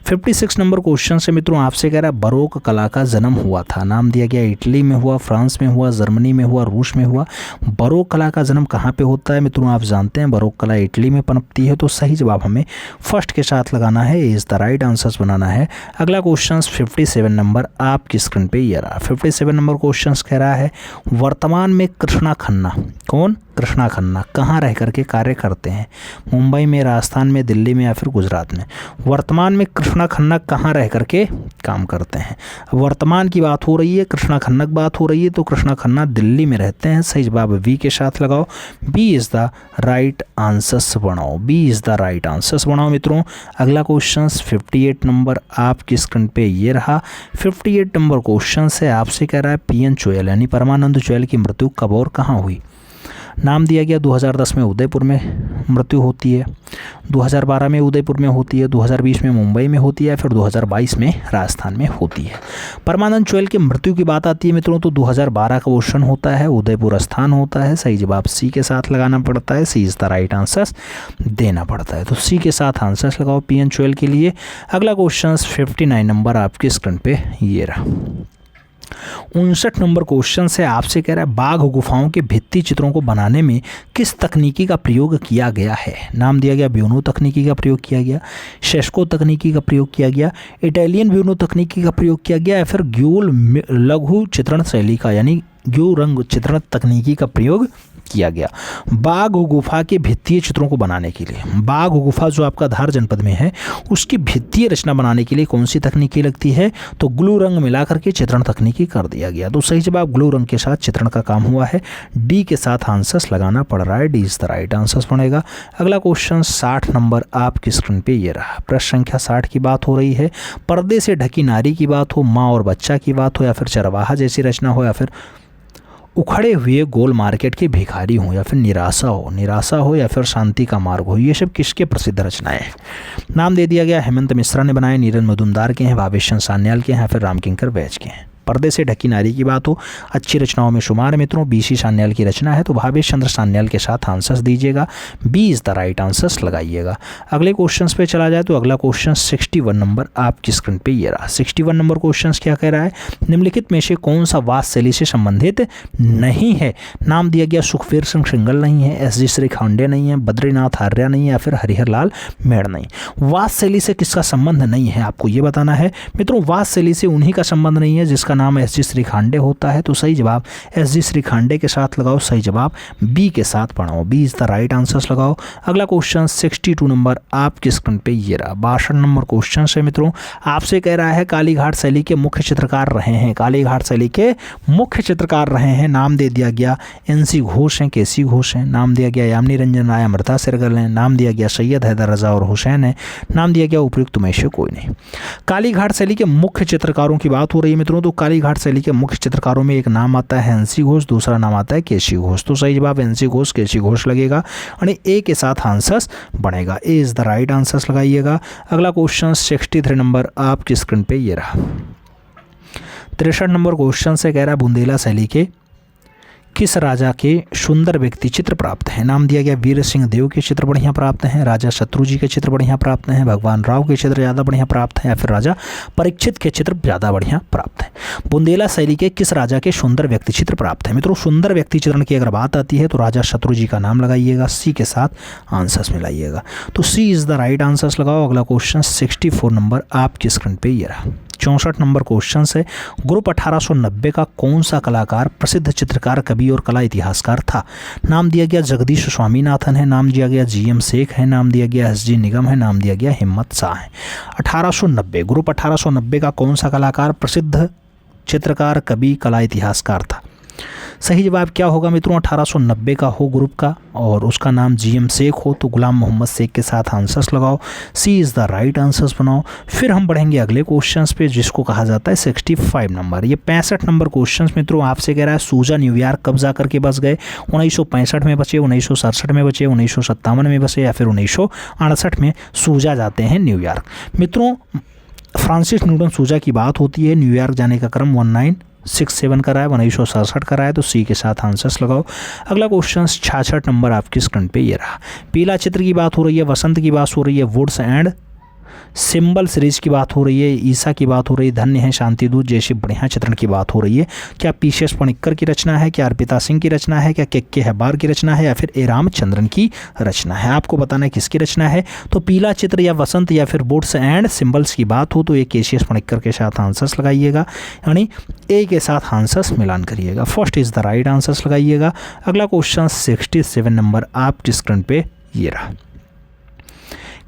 56 नंबर क्वेश्चन से मित्रों आपसे कह रहा है बरोक कला का जन्म हुआ था। नाम दिया गया इटली में हुआ, फ्रांस में हुआ, जर्मनी में हुआ, रूस में हुआ। बरोक कला का जन्म कहाँ पे होता है मित्रों? आप जानते हैं बरोक कला इटली में पनपती है। तो सही जवाब हमें फर्स्ट के साथ लगाना है, इज़ द राइट आंसर्स बनाना है। अगला क्वेश्चन 57 नंबर आपकी स्क्रीन पे ये रहा। 57 नंबर क्वेश्चन कह रहा है वर्तमान में कृष्णा खन्ना, कौन? कृष्णा खन्ना कहाँ रह करके कार्य करते हैं? मुंबई में, राजस्थान में, दिल्ली में या फिर गुजरात में? वर्तमान में कृष्णा खन्ना कहाँ रह करके काम करते हैं? वर्तमान की बात हो रही है, कृष्णा खन्ना की बात हो रही है, तो कृष्णा खन्ना दिल्ली में रहते हैं। सही जवाब वी के साथ लगाओ, B is the right answers बनाओ, B is the right answers बनाओ मित्रों। अगला क्वेश्चन 58 नंबर आपकी स्क्रीन पे ये रहा। 58 नंबर क्वेश्चन से आपसे कह रहा है पीएन चोयल यानी परमानंद चोयल की मृत्यु कब और कहाँ हुई? नाम दिया गया 2010 में उदयपुर में मृत्यु होती है, 2012 में उदयपुर में होती है, 2020 में मुंबई में होती है, फिर 2022 में राजस्थान में होती है। परमानंद चोयल की मृत्यु की बात आती है मित्रों तो 2012 का क्वेश्चन होता है, उदयपुर स्थान होता है। सही जवाब सी के साथ लगाना पड़ता है, सी इज़ द राइट आंसर देना पड़ता है। तो सी के साथ आंसर लगाओ पीएन चोयल के लिए। अगला क्वेश्चन 59 नंबर आपके स्क्रीन पे ये रहा। 59 नंबर क्वेश्चन से आपसे कह रहा है बाघ गुफाओं के भित्ति चित्रों को बनाने में किस तकनीकी का प्रयोग किया गया है? नाम दिया गया ब्यूनो तकनीकी का प्रयोग किया गया, शेस्को तकनीकी का प्रयोग किया गया, इटालियन ब्यूनो तकनीकी का प्रयोग किया गया, या फिर ग्यूल लघु चित्रण शैली का यानी ग्यू रंग चित्रण तकनीकी का प्रयोग किया गया। बाघ गुफा के भित्तीय चित्रों को बनाने के लिए, बाघ गुफा जो आपका धार जनपद में है उसकी भित्तीय रचना बनाने के लिए कौन सी तकनीकी लगती है? तो ग्लू रंग मिला करके चित्रण तकनीकी कर दिया गया। तो सही जवाब ग्लू रंग के साथ चित्रण का काम हुआ है, डी के साथ आंसर्स लगाना पड़ रहा है, D is the right answers बनेगा। अगला क्वेश्चन 60 नंबर आपकी स्क्रीन पे ये रहा। प्रश्न संख्या 60 की बात हो रही है। पर्दे से ढकी नारी की बात हो, माँ और बच्चा की बात हो, या फिर चरवाहा जैसी रचना हो, या फिर उखड़े हुए गोल मार्केट के भिखारी हों, या फिर निराशा हो, या फिर शांति का मार्ग हो, ये सब किसके प्रसिद्ध रचनाएं हैं? नाम दे दिया गया हेमंत मिश्रा ने बनाए, नीरज मजुमदार के हैं, भावेश सान्याल के हैं, या फिर रामकिंकर बैज के हैं। पर्दे से ढकी नारी की बात हो, अच्छी रचनाओं में शुमार मित्रों बीसी सान्याल की रचना है, तो भावेश चंद्र सान्याल के साथ आंसर्स दीजिएगा, B is the right answers लगाइएगा। अगले क्वेश्चंस पे चला जाए तो अगला क्वेश्चन 61 नंबर आपकी स्क्रीन पे ये रहा। 61 नंबर क्वेश्चन क्या कह रहा है? निम्नलिखित में से कौन सा वास्तुशैली से संबंधित नहीं है? नाम दिया गया सुखवीर सिंह सिंगल नहीं है, एस जी श्री खांडे नहीं है, बद्रीनाथ आर्या नहीं है, या फिर हरिहर लाल मेड़ नहीं। वास्तुशैली से किसका संबंध नहीं है आपको ये बताना है मित्रों। वास्तुशैली से उन्हीं का संबंध नहीं है जिसका नाम एस जी श्री खांडे होता है। तो सही जवाब एस जी श्री खांडे के साथ लगाओ, सही जवाब बी के साथ पढ़ाओ, B is the right answers लगाओ। अगला क्वेश्चन 62 नंबर आपकी स्क्रीन पे ये रहा। 62 नंबर क्वेश्चन है मित्रों, आपसे कह रहा है कालीघाट शैली के मुख्य चित्रकार रहे हैं, कालीघाट शैली के मुख्य चित्रकार रहे हैं। नाम दे दिया गया एनसी घोष हैं, केसी घोष हैं, नाम दिया गया यामिनी रंजन राय, अमृता सिरगल हैं, नाम दिया गया सैयद हैदर रजा और हुसैन है, नाम दिया गया उपयुक्त में से कोई नहीं। कालीघाट शैली के मुख्य चित्रकारों की बात हो रही है मित्रों, तो कालीघाट शैली के मुख्य चित्रकारों में एक नाम आता है एनसी घोष, दूसरा नाम आता है केसी घोष। तो सही जवाब एनसी घोष, केसी घोष लगेगा यानी ए के साथ आंसर्स बनेगा, ए इज द राइट आंसर्स लगाइएगा। अगला क्वेश्चन 63 नंबर आपकी स्क्रीन पे ये रहा। 63 नंबर क्वेश्चन से कह रहा है बुंदेला शैली के किस राजा के सुंदर व्यक्ति चित्र प्राप्त हैं? नाम दिया गया वीर सिंह देव के चित्र बढ़िया प्राप्त हैं, राजा शत्रुजी के चित्र बढ़िया प्राप्त हैं, भगवान राव के चित्र ज़्यादा बढ़िया प्राप्त हैं, या फिर राजा परीक्षित के चित्र ज़्यादा बढ़िया प्राप्त हैं। बुंदेला शैली के किस राजा के सुंदर व्यक्ति चित्र प्राप्त हैं? मित्रों सुंदर व्यक्ति चित्रण की अगर बात आती है तो राजा शत्रुजी का नाम लगाइएगा, सी के साथ आंसर्स मिलाइएगा। तो सी इज़ द राइट आंसर्स लगाओ। अगला क्वेश्चन 64 नंबर आपकी स्क्रीन पर ये रहा। 64 नंबर क्वेश्चन है, ग्रुप 1890 का कौन सा कलाकार प्रसिद्ध चित्रकार, कवि और कला इतिहासकार था? नाम दिया गया जगदीश स्वामीनाथन है, नाम दिया गया जीएम शेख है, नाम दिया गया एसजी निगम है, नाम दिया गया हिम्मत शाह है। 1890, ग्रुप 1890 का कौन सा कलाकार प्रसिद्ध चित्रकार, कवि, कला इतिहासकार था? सही जवाब क्या होगा मित्रों? 1890 का हो ग्रुप का और उसका नाम जीएम शेख हो तो गुलाम मोहम्मद शेख के साथ आंसर्स लगाओ, सी इज़ द राइट आंसर्स बनाओ। फिर हम बढ़ेंगे अगले क्वेश्चंस पे जिसको कहा जाता है 65 नंबर। ये 65 नंबर क्वेश्चंस मित्रों आपसे कह रहा है सूजा न्यूयॉर्क कब जा करके बस गए? 1965 में बचे, 1967 में बचे, 1957 में बसे या फिर 1968 में सूजा जाते हैं न्यूयॉर्क। मित्रों फ्रांसिस न्यूटन सूजा की बात होती है, न्यूयॉर्क जाने का क्रम 1967 का रहा है, 1967 का रहा है, तो सी के साथ आंसर्स लगाओ। अगला क्वेश्चन 66 नंबर आपकी स्क्रीन पे ये रहा। पीला चित्र की बात हो रही है, वसंत की बात हो रही है, वुड्स एंड सिंबल सीरीज की बात हो रही है, ईसा की बात हो रही है, धन्य है शांतिदूत जैसे बढ़िया चित्रण की बात हो रही है। क्या पीसीएस पणिक्कर की रचना है, क्या अर्पिता सिंह की रचना है, क्या के हेब्बार की रचना है या फिर ए रामचंद्रन की रचना है? आपको बताना है किसकी रचना है। तो पीला चित्र या वसंत या फिर वुड्स एंड सिंबल्स की बात हो तो ये केसीएस पणिक्कर के साथ आंसर्स लगाइएगा, यानी ए के साथ आंसर्स मिलान करिएगा। First is the right answers लगाइएगा। अगला क्वेश्चन 67 नंबर आपकी स्क्रीन पे ये रहा।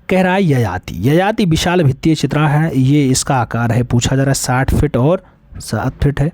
कह रहा है ययाति, ययाति विशाल भित्तीय चित्र है, ये इसका आकार है, पूछा जा रहा है 60 फीट और 7 फीट है।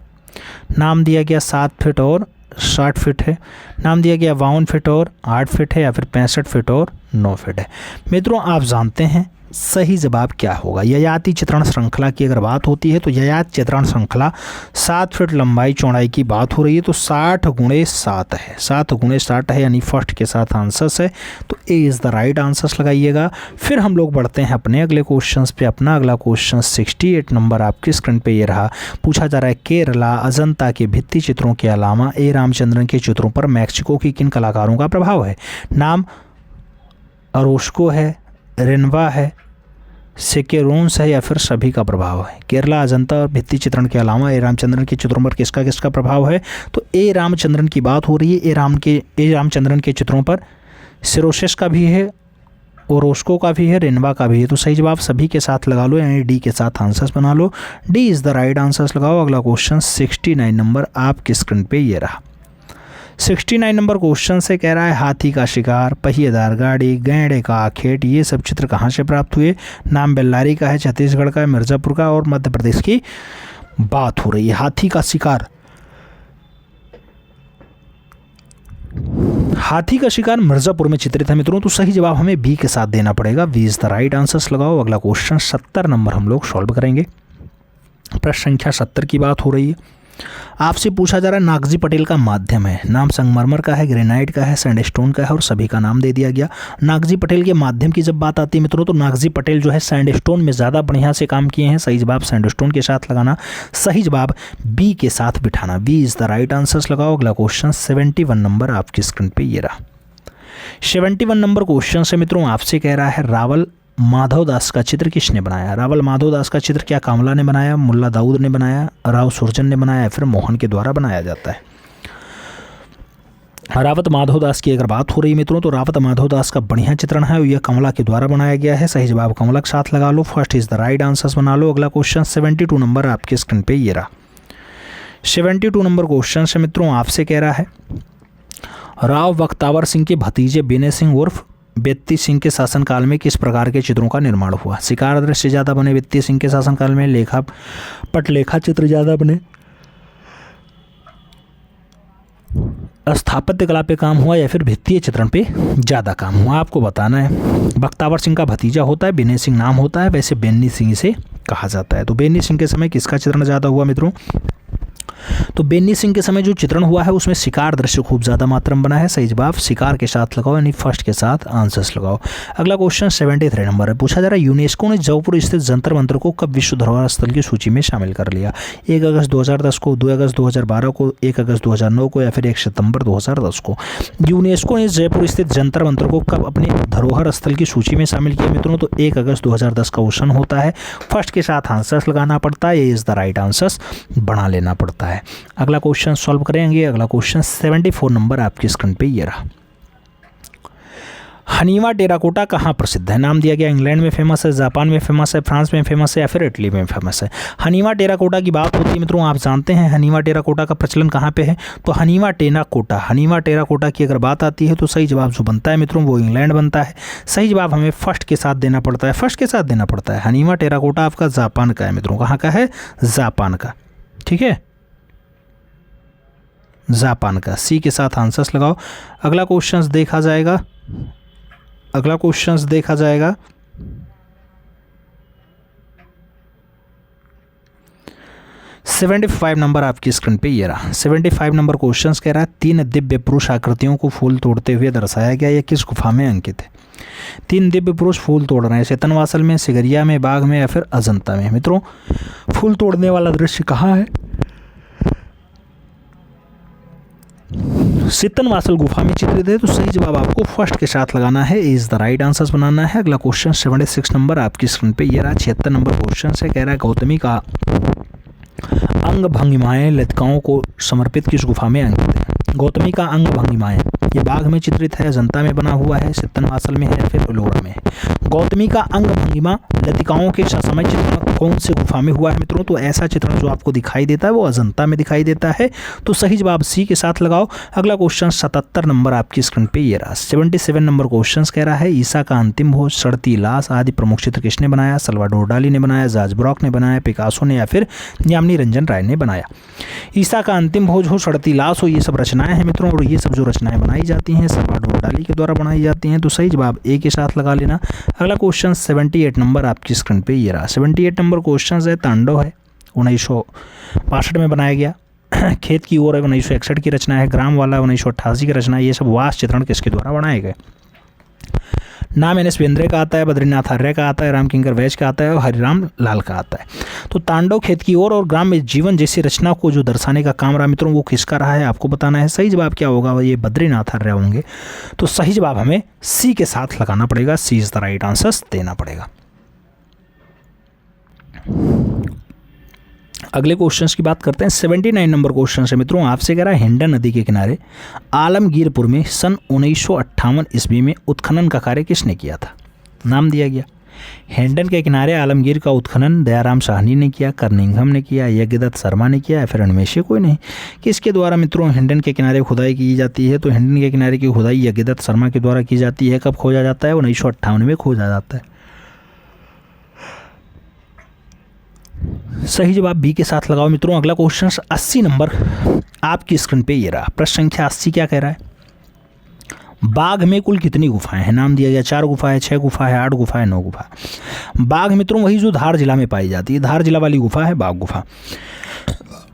नाम दिया गया 7 फीट और 60 फीट है, नाम दिया गया 52 फीट और 8 फीट है या फिर 65 फीट और 9 फीट है। मित्रों आप जानते हैं सही जवाब क्या होगा? ययाति चित्रण श्रृंखला की अगर बात होती है तो ययाति चित्रण श्रृंखला 7 फीट लंबाई चौड़ाई की बात हो रही है, तो 60 × 7 है, 7 × 60 है, यानी फर्स्ट के साथ आंसर्स है, तो ए इज़ द राइट आंसर्स लगाइएगा। फिर हम लोग बढ़ते हैं अपने अगले क्वेश्चंस पे। अपना अगला क्वेश्चन 68 नंबर आपकी स्क्रीन पे ये रहा। पूछा जा रहा है केरला अजंता के भित्ति चित्रों के अलावा ए रामचंद्रन के चित्रों पर मैक्सिको की किन कलाकारों का प्रभाव है? नाम अरोस्को है, रेनवा है, सेकेरोन्स है या फिर सभी का प्रभाव है? केरला अजंता और भित्ति चित्रण के अलावा ए रामचंद्रन के चित्रों पर किसका किसका प्रभाव है? तो ए रामचंद्रन की बात हो रही है। ए रामचंद्रन के चित्रों पर सिरोसिस का भी है, ओरोस्को का भी है, रेनवा का भी है, तो सही जवाब सभी के साथ लगा लो, यानी डी के साथ आंसर्स बना लो। D is the right answers लगाओ। अगला क्वेश्चन 69 नंबर आपकी स्क्रीन पे ये रहा। 69 नंबर क्वेश्चन से कह रहा है हाथी का शिकार, पहिएदार गाड़ी, गैंडे का आखेट, ये सब चित्र कहाँ से प्राप्त हुए? नाम बेल्लारी का है, छत्तीसगढ़ का है, मिर्ज़ापुर का और मध्य प्रदेश की बात हो रही है। हाथी का शिकार, हाथी का शिकार मिर्ज़ापुर में चित्रित है मित्रों, तो सही जवाब हमें बी के साथ देना पड़ेगा। B is the right answers लगाओ। अगला क्वेश्चन 70 नंबर हम लोग सॉल्व करेंगे। प्रश्न संख्या 70 की बात हो रही है। आपसे पूछा जा रहा है नागजी पटेल का माध्यम है, नाम संगमरमर का है, ग्रेनाइट का है, सैंडस्टोन का है और सभी का नाम दे दिया गया। नागजी पटेल के माध्यम की जब बात आती है मित्रों तो नागजी पटेल जो है सैंडस्टोन में ज़्यादा बढ़िया से काम किए हैं। सही जवाब सैंडस्टोन के साथ लगाना, सही जवाब बी के साथ बिठाना। B is the right answers लगाओ। अगला क्वेश्चन 71 नंबर आपकी स्क्रीन पर ये रहा। 71 नंबर क्वेश्चन से मित्रों आपसे कह रहा है रावल माधवदास का चित्र किसने बनाया? रावल माधवदास का चित्र क्या कामला ने बनाया, मुल्ला दाऊद ने बनाया, राव सुरजन ने बनाया या फिर मोहन के द्वारा बनाया जाता है? रावत माधवदास की अगर बात हो रही है मित्रों तो रावत माधवदास का बढ़िया चित्रण है, यह कमला के द्वारा बनाया गया है। सही जवाब कमला के साथ लगा लो। First is the right answers बना लो। अगला क्वेश्चन 72 नंबर आपके स्क्रीन पे ये रहा। 72 नंबर क्वेश्चन से मित्रों आपसे कह रहा है राव बख्तावर सिंह के भतीजे बेने सिंह उर्फ बेत्ती सिंह के शासनकाल में किस प्रकार के चित्रों का निर्माण हुआ? शिकार दृश्य ज़्यादा बने बेत्ती सिंह के शासनकाल में, लेखा पटलेखा चित्र ज़्यादा बने, स्थापत्य कला पे काम हुआ या फिर भित्तीय चित्रण पे ज़्यादा काम हुआ? आपको बताना है। बख्तावर सिंह का भतीजा होता है, बेने सिंह नाम होता है, वैसे बेन्नी सिंह से कहा जाता है। तो बेन्नी सिंह के समय किसका चित्रण ज़्यादा हुआ मित्रों? तो बेन्नी सिंह के समय जो चित्रण हुआ है उसमें शिकार दृश्य खूब ज़्यादा मात्रा में बना है। सही जवाब शिकार के साथ लगाओ, यानी फर्स्ट के साथ आंसर्स लगाओ। अगला क्वेश्चन 73 नंबर है। पूछा जा रहा है यूनेस्को ने जयपुर स्थित जंतर मंतर को कब विश्व धरोहर स्थल की सूची में शामिल कर लिया? 1 अगस्त 2010 को, 2 अगस्त 2012 को, 1 अगस्त 2009 को या फिर 1 सितंबर 2010 को? यूनेस्को ने जयपुर स्थित जंतर मंतर को कब अपने धरोहर स्थल की सूची में शामिल किया मित्रों? तो 1 अगस्त 2010 का क्वेश्चन होता है। फर्स्ट के साथ आंसर्स लगाना पड़ता है, ये इज़ द राइट आंसर्स बना लेना पड़ता है। अगला क्वेश्चन सॉल्व करेंगे। अगला क्वेश्चन 74 नंबर आपकी स्क्रीन पे ये रहा। हनीवा टेराकोटा कहाँ प्रसिद्ध है? नाम दिया गया इंग्लैंड में फेमस है, जापान में फेमस है, फ्रांस में फेमस है या फिर इटली में फेमस है। हनीवा टेराकोटा की बात होती है मित्रों, आप जानते हैं हनीवा टेराकोटा का प्रचलन कहाँ पे है? तो हनीवा टेराकोटा की अगर बात आती है तो सही जवाब जो बनता है मित्रों वो इंग्लैंड बनता है। सही जवाब हमें फर्स्ट के साथ देना पड़ता है। हनीवा टेराकोटा आपका जापान का है मित्रों। कहाँ का है? जापान का। ठीक है, जापान का। सी के साथ आंसर्स लगाओ। अगला क्वेश्चंस देखा जाएगा। 75 नंबर आपकी स्क्रीन पे ये रहा। 75 नंबर क्वेश्चंस कह रहा है 3 दिव्य पुरुष आकृतियों को फूल तोड़ते हुए दर्शाया गया, यह किस गुफा में अंकित है? 3 दिव्य पुरुष फूल तोड़ रहे हैं, चेतनवासल में, सिगरिया में, बाघ में या फिर अजंता में। मित्रों फूल तोड़ने वाला दृश्य कहाँ है? चेतनवासल गुफा में चित्रित है। तो सही जवाब आपको फर्स्ट के साथ लगाना है, इज द राइट आंसर्स बनाना है। अगला क्वेश्चन 76 नंबर आपकी स्क्रीन पे ये रहा। 76 नंबर क्वेश्चन से कह रहा है गौतमी का अंग भंगिमाएं लतिकाओं को समर्पित किस गुफा में अंकित है? गौतमी का अंग भंगिमाएं ये बाघ में चित्रित है, अजंता में बना हुआ है, चेतनवासल में है या फिर एलोरा में है। गौतमी का अंग भंगिमा लतिकाओं के समय चित्रण कौन से गुफा में हुआ है मित्रों? तो ऐसा चित्रण जो आपको दिखाई देता है वो अजंता में दिखाई देता है। तो सही जवाब सी के साथ लगाओ। अगला क्वेश्चन 77 नंबर आपकी स्क्रीन पे ये रहा। 77 नंबर क्वेश्चन कह रहा है ईसा का अंतिम भोज, सड़ती लाश आदि प्रमुख चित्र किसने बनाया? सल्वाडोर डाली ने बनाया, जार्ज ब्रॉक ने बनाया, पिकासो ने या फिर यामिनी रंजन राय ने बनाया। ईसा का अंतिम भोज हो, सड़ती लाश हो, ये सब रचनाएं हैं मित्रों, और ये सब जो रचनाएं बनाई जाती हैं सल्वाडोर डाली के द्वारा बनाई जाती हैं। तो सही जवाब ए के साथ लगा लेना। अगला क्वेश्चन 78 नंबर आपकी स्क्रीन पे ये रहा। 78 नंबर क्वेश्चन है तांडव है, 1962 में बनाया गया। खेत की ओर है, 1961 की रचना है। ग्राम वाला 1988 की रचना है। ये सब वास चित्रण किसके द्वारा बनाए गए? नाम एन.एस. बेंद्रे का आता है, बद्रीनाथ आर्य का आता है, रामकिंकर वैश का आता है और हरिराम लाल का आता है। तो तांडव, खेत की ओर और ग्राम में जीवन जैसी रचना को जो दर्शाने का काम रहा मित्रों वो किसका रहा है आपको बताना है। सही जवाब क्या होगा? ये बद्रीनाथ आर्य होंगे। तो सही जवाब हमें सी के साथ लगाना पड़ेगा, सी इज द राइट आंसर देना पड़ेगा। अगले क्वेश्चंस की बात करते हैं। 79 नंबर क्वेश्चन है मित्रों, आपसे कह रहा है हिंडन नदी के किनारे आलमगीरपुर में सन 1958 ईस्वी में उत्खनन का कार्य किसने किया था? नाम दिया गया। हिंडन के किनारे आलमगीर का उत्खनन दयाराम साहनी ने किया, कर्निंघम ने किया, यज्ञदत्त शर्मा ने किया या फिर इनमें से कोई नहीं। किसके द्वारा मित्रों हिंडन के किनारे खुदाई की जाती है? तो हिंडन के किनारे की खुदाई यज्ञदत्त शर्मा के द्वारा की जाती है। कब खोजा जाता है? 1958 में खोजा जाता है। सही जवाब बी के साथ लगाओ मित्रों। अगला क्वेश्चन 80 नंबर आपकी स्क्रीन पे ये रहा। प्रश्न संख्या 80 क्या कह रहा है? बाघ में कुल कितनी गुफाएं हैं? नाम दिया गया 4 गुफा है, 6 गुफा है, 8 गुफा है, 9 गुफा। बाघ मित्रों वही जो धार जिला में पाई जाती है, धार जिला वाली गुफा है बाघ गुफा।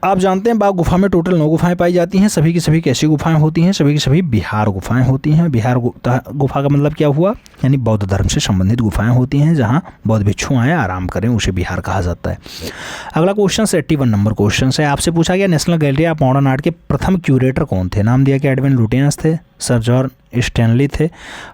आप जानते हैं बाघ गुफा में टोटल 9 गुफाएं पाई जाती हैं। सभी की सभी कैसी गुफाएं होती हैं? सभी की सभी बिहार गुफाएं होती हैं। बिहार गुफा का मतलब क्या हुआ? यानी बौद्ध धर्म से संबंधित गुफाएं होती हैं जहां बौद्ध भिक्षु आए आराम करें, उसे बिहार कहा जाता है। अगला क्वेश्चन 81 नंबर क्वेश्चन है। आपसे पूछा गया national gallery of modern art के प्रथम क्यूरेटर कौन थे? नाम दिया कि एडविन लुटियंस थे, सर जॉन स्टैनली थे,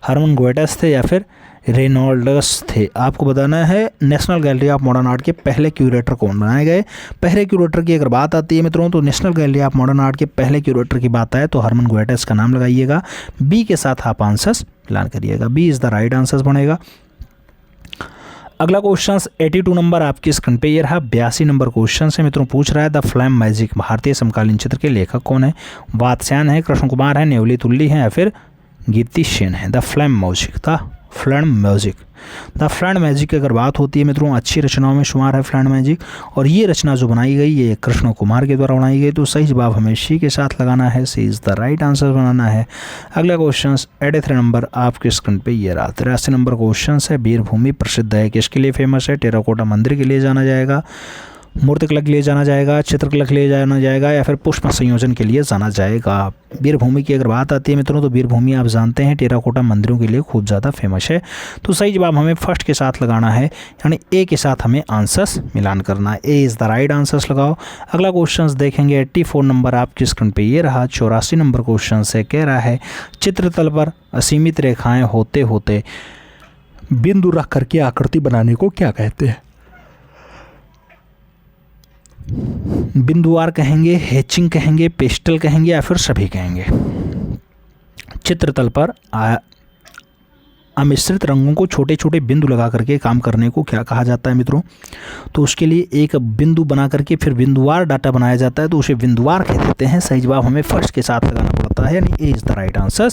हरमन गोएटस थे या फिर रेनॉल्ड्स थे। आपको बताना है national gallery of modern art के पहले क्यूरेटर कौन बनाए गए। पहले क्यूरेटर की अगर बात आती है मित्रों तो national gallery of modern art के पहले क्यूरेटर की बात आए तो हरमन गोएटस का नाम लगाइएगा। बी के साथ आप आंसर्स प्लान करिएगा, B is the right answers बनेगा। अगला क्वेश्चन 82 नंबर आपकी स्क्रीन पे ये रहा। 82 नंबर क्वेश्चन से मित्रों पूछ रहा है द फ्लैम मैजिक भारतीय समकालीन चित्र के लेखक कौन है? वात्स्यायन है, कृष्ण कुमार है, नेवली तुल्ली है या फिर गीति सेन है। द फ्लैम मैजिक की अगर बात होती है मित्रों अच्छी रचनाओं में शुमार है फ्लैम मैजिक, और ये रचना जो बनाई गई ये कृष्ण कुमार के द्वारा बनाई गई। तो सही जवाब हमें सी के साथ लगाना है, सी इज द राइट आंसर बनाना है। अगला क्वेश्चन 83 नंबर आपके स्क्रीन पे ये रहा। 83 नंबर क्वेश्चन है वीरभूमि प्रसिद्ध है, किसके लिए फेमस है? टेराकोटा मंदिर के लिए जाना जाएगा, मूर्तिकला के लिए जाना जाएगा, चित्रकला के लिए जाना जाएगा या फिर पुष्प संयोजन के लिए जाना जाएगा। वीरभूमि की अगर बात आती है मित्रों तो वीरभूमि आप जानते हैं टेराकोटा मंदिरों के लिए खूब ज़्यादा फेमस है। तो सही जवाब हमें फर्स्ट के साथ लगाना है, यानी ए के साथ हमें आंसर्स मिलान करना है। ए इज़ द राइट आंसर्स लगाओ। अगला क्वेश्चन देखेंगे 84 नंबर आपकी स्क्रीन पे ये रहा। 84 नंबर क्वेश्चन से कह रहा है चित्रतल पर असीमित रेखाएँ होते होते बिंदु रख करके आकृति बनाने को क्या कहते हैं? बिंदुवार कहेंगे, हैचिंग कहेंगे, पेस्टल कहेंगे या फिर सभी कहेंगे। चित्रतल पर अमिश्रित रंगों को छोटे छोटे बिंदु लगा करके काम करने को क्या कहा जाता है मित्रों? तो उसके लिए एक बिंदु बना करके फिर बिंदुवार डाटा बनाया जाता है, तो उसे बिंदुवार कह देते हैं। सही जवाब हमें फर्स्ट के साथ लगाना पड़ता है, यानी ए इज़ द राइट आंसर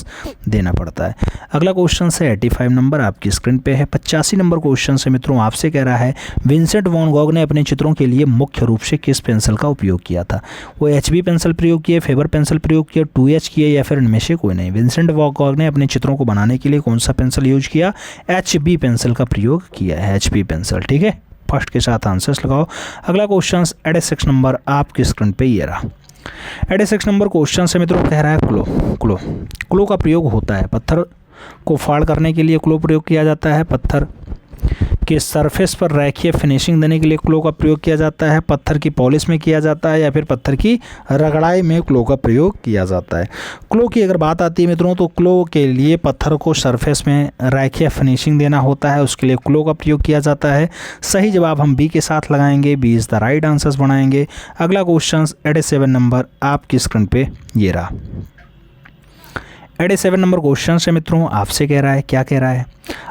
देना पड़ता है। अगला क्वेश्चन है 85 नंबर आपकी स्क्रीन पे है। 85 नंबर क्वेश्चन से मित्रों आपसे कह रहा है विंसेंट वैन गॉग ने अपने चित्रों के लिए मुख्य रूप से किस पेंसिल का उपयोग किया था? वो HB पेंसिल प्रयोग किए, फेबर पेंसिल प्रयोग किया, 2H किए या फिर इनमें से कोई नहीं? विंसेंट वैन गॉग ने अपने चित्रों को बनाने के लिए कौन सा पेंसिल यूज किया? HB पेंसिल का प्रयोग किया है, HB पेंसिल। ठीक है, फर्स्ट के साथ आंसर्स लगाओ। अगला क्वेश्चन 86 नंबर आपकी स्क्रीन पे ये रहा। 86 नंबर क्वेश्चन से मित्रों कह रहा है क्लो का प्रयोग होता है, पत्थर को फाड़ करने के लिए क्लो प्रयोग किया जाता है, पत्थर के सरफेस पर रेखीय फिनिशिंग देने के लिए क्लो का प्रयोग किया जाता है, पत्थर की पॉलिश में किया जाता है या फिर पत्थर की रगड़ाई में क्लो का प्रयोग किया जाता है। क्लो की अगर बात आती है मित्रों, तो क्लो के लिए पत्थर को सरफेस में रेखीय फिनिशिंग देना होता है, उसके लिए क्लो का प्रयोग किया जाता है। सही जवाब हम बी के साथ लगाएंगे, B is the right answers बनाएंगे। अगला क्वेश्चन 87 नंबर आपकी स्क्रीन पे ये रहा। 87 नंबर क्वेश्चन से मित्रों आपसे कह रहा है, क्या कह रहा है?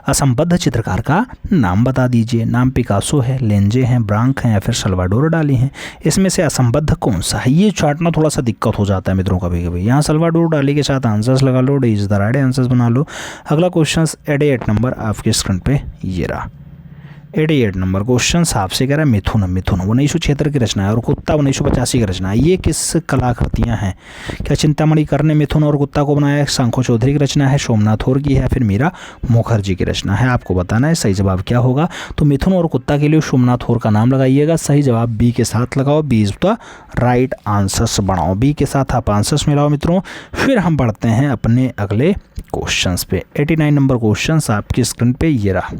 असंबद्ध चित्रकार का नाम बता दीजिए। नाम पिकासो है, लेंजे हैं, ब्रांक हैं या फिर सल्वाडोर डाली हैं। इसमें से असंबद्ध कौन सा है? ये चार्टना थोड़ा सा दिक्कत हो जाता है मित्रों कभी कभी। यहाँ सल्वाडोर डाली के साथ आंसर्स लगा लो, D is the right answers बना लो। अगला क्वेश्चन 88 नंबर आपके स्क्रीन पे ये रहा। 88 नंबर क्वेश्चन आपसे कह रहा है मिथुन 1976 की रचना है और कुत्ता 1985 की रचना है। ये किस कलाकृतियाँ हैं? क्या चिंतामणि कर ने मिथुन और कुत्ता को बनाया है? शंखो चौधरी की रचना है, सोमनाथ और की है, फिर मीरा मुखर्जी की रचना है? आपको बताना है सही जवाब क्या होगा। तो मिथुन और कुत्ता के लिए सोमनाथ और का नाम लगाइएगा। सही जवाब बी के साथ लगाओ, B is the right answers बनाओ। बी के साथ आप आंसर्स मिलाओ मित्रों। फिर हम बढ़ते हैं अपने अगले क्वेश्चन पे। 89 नंबर क्वेश्चन आपकी स्क्रीन पे ये रहा।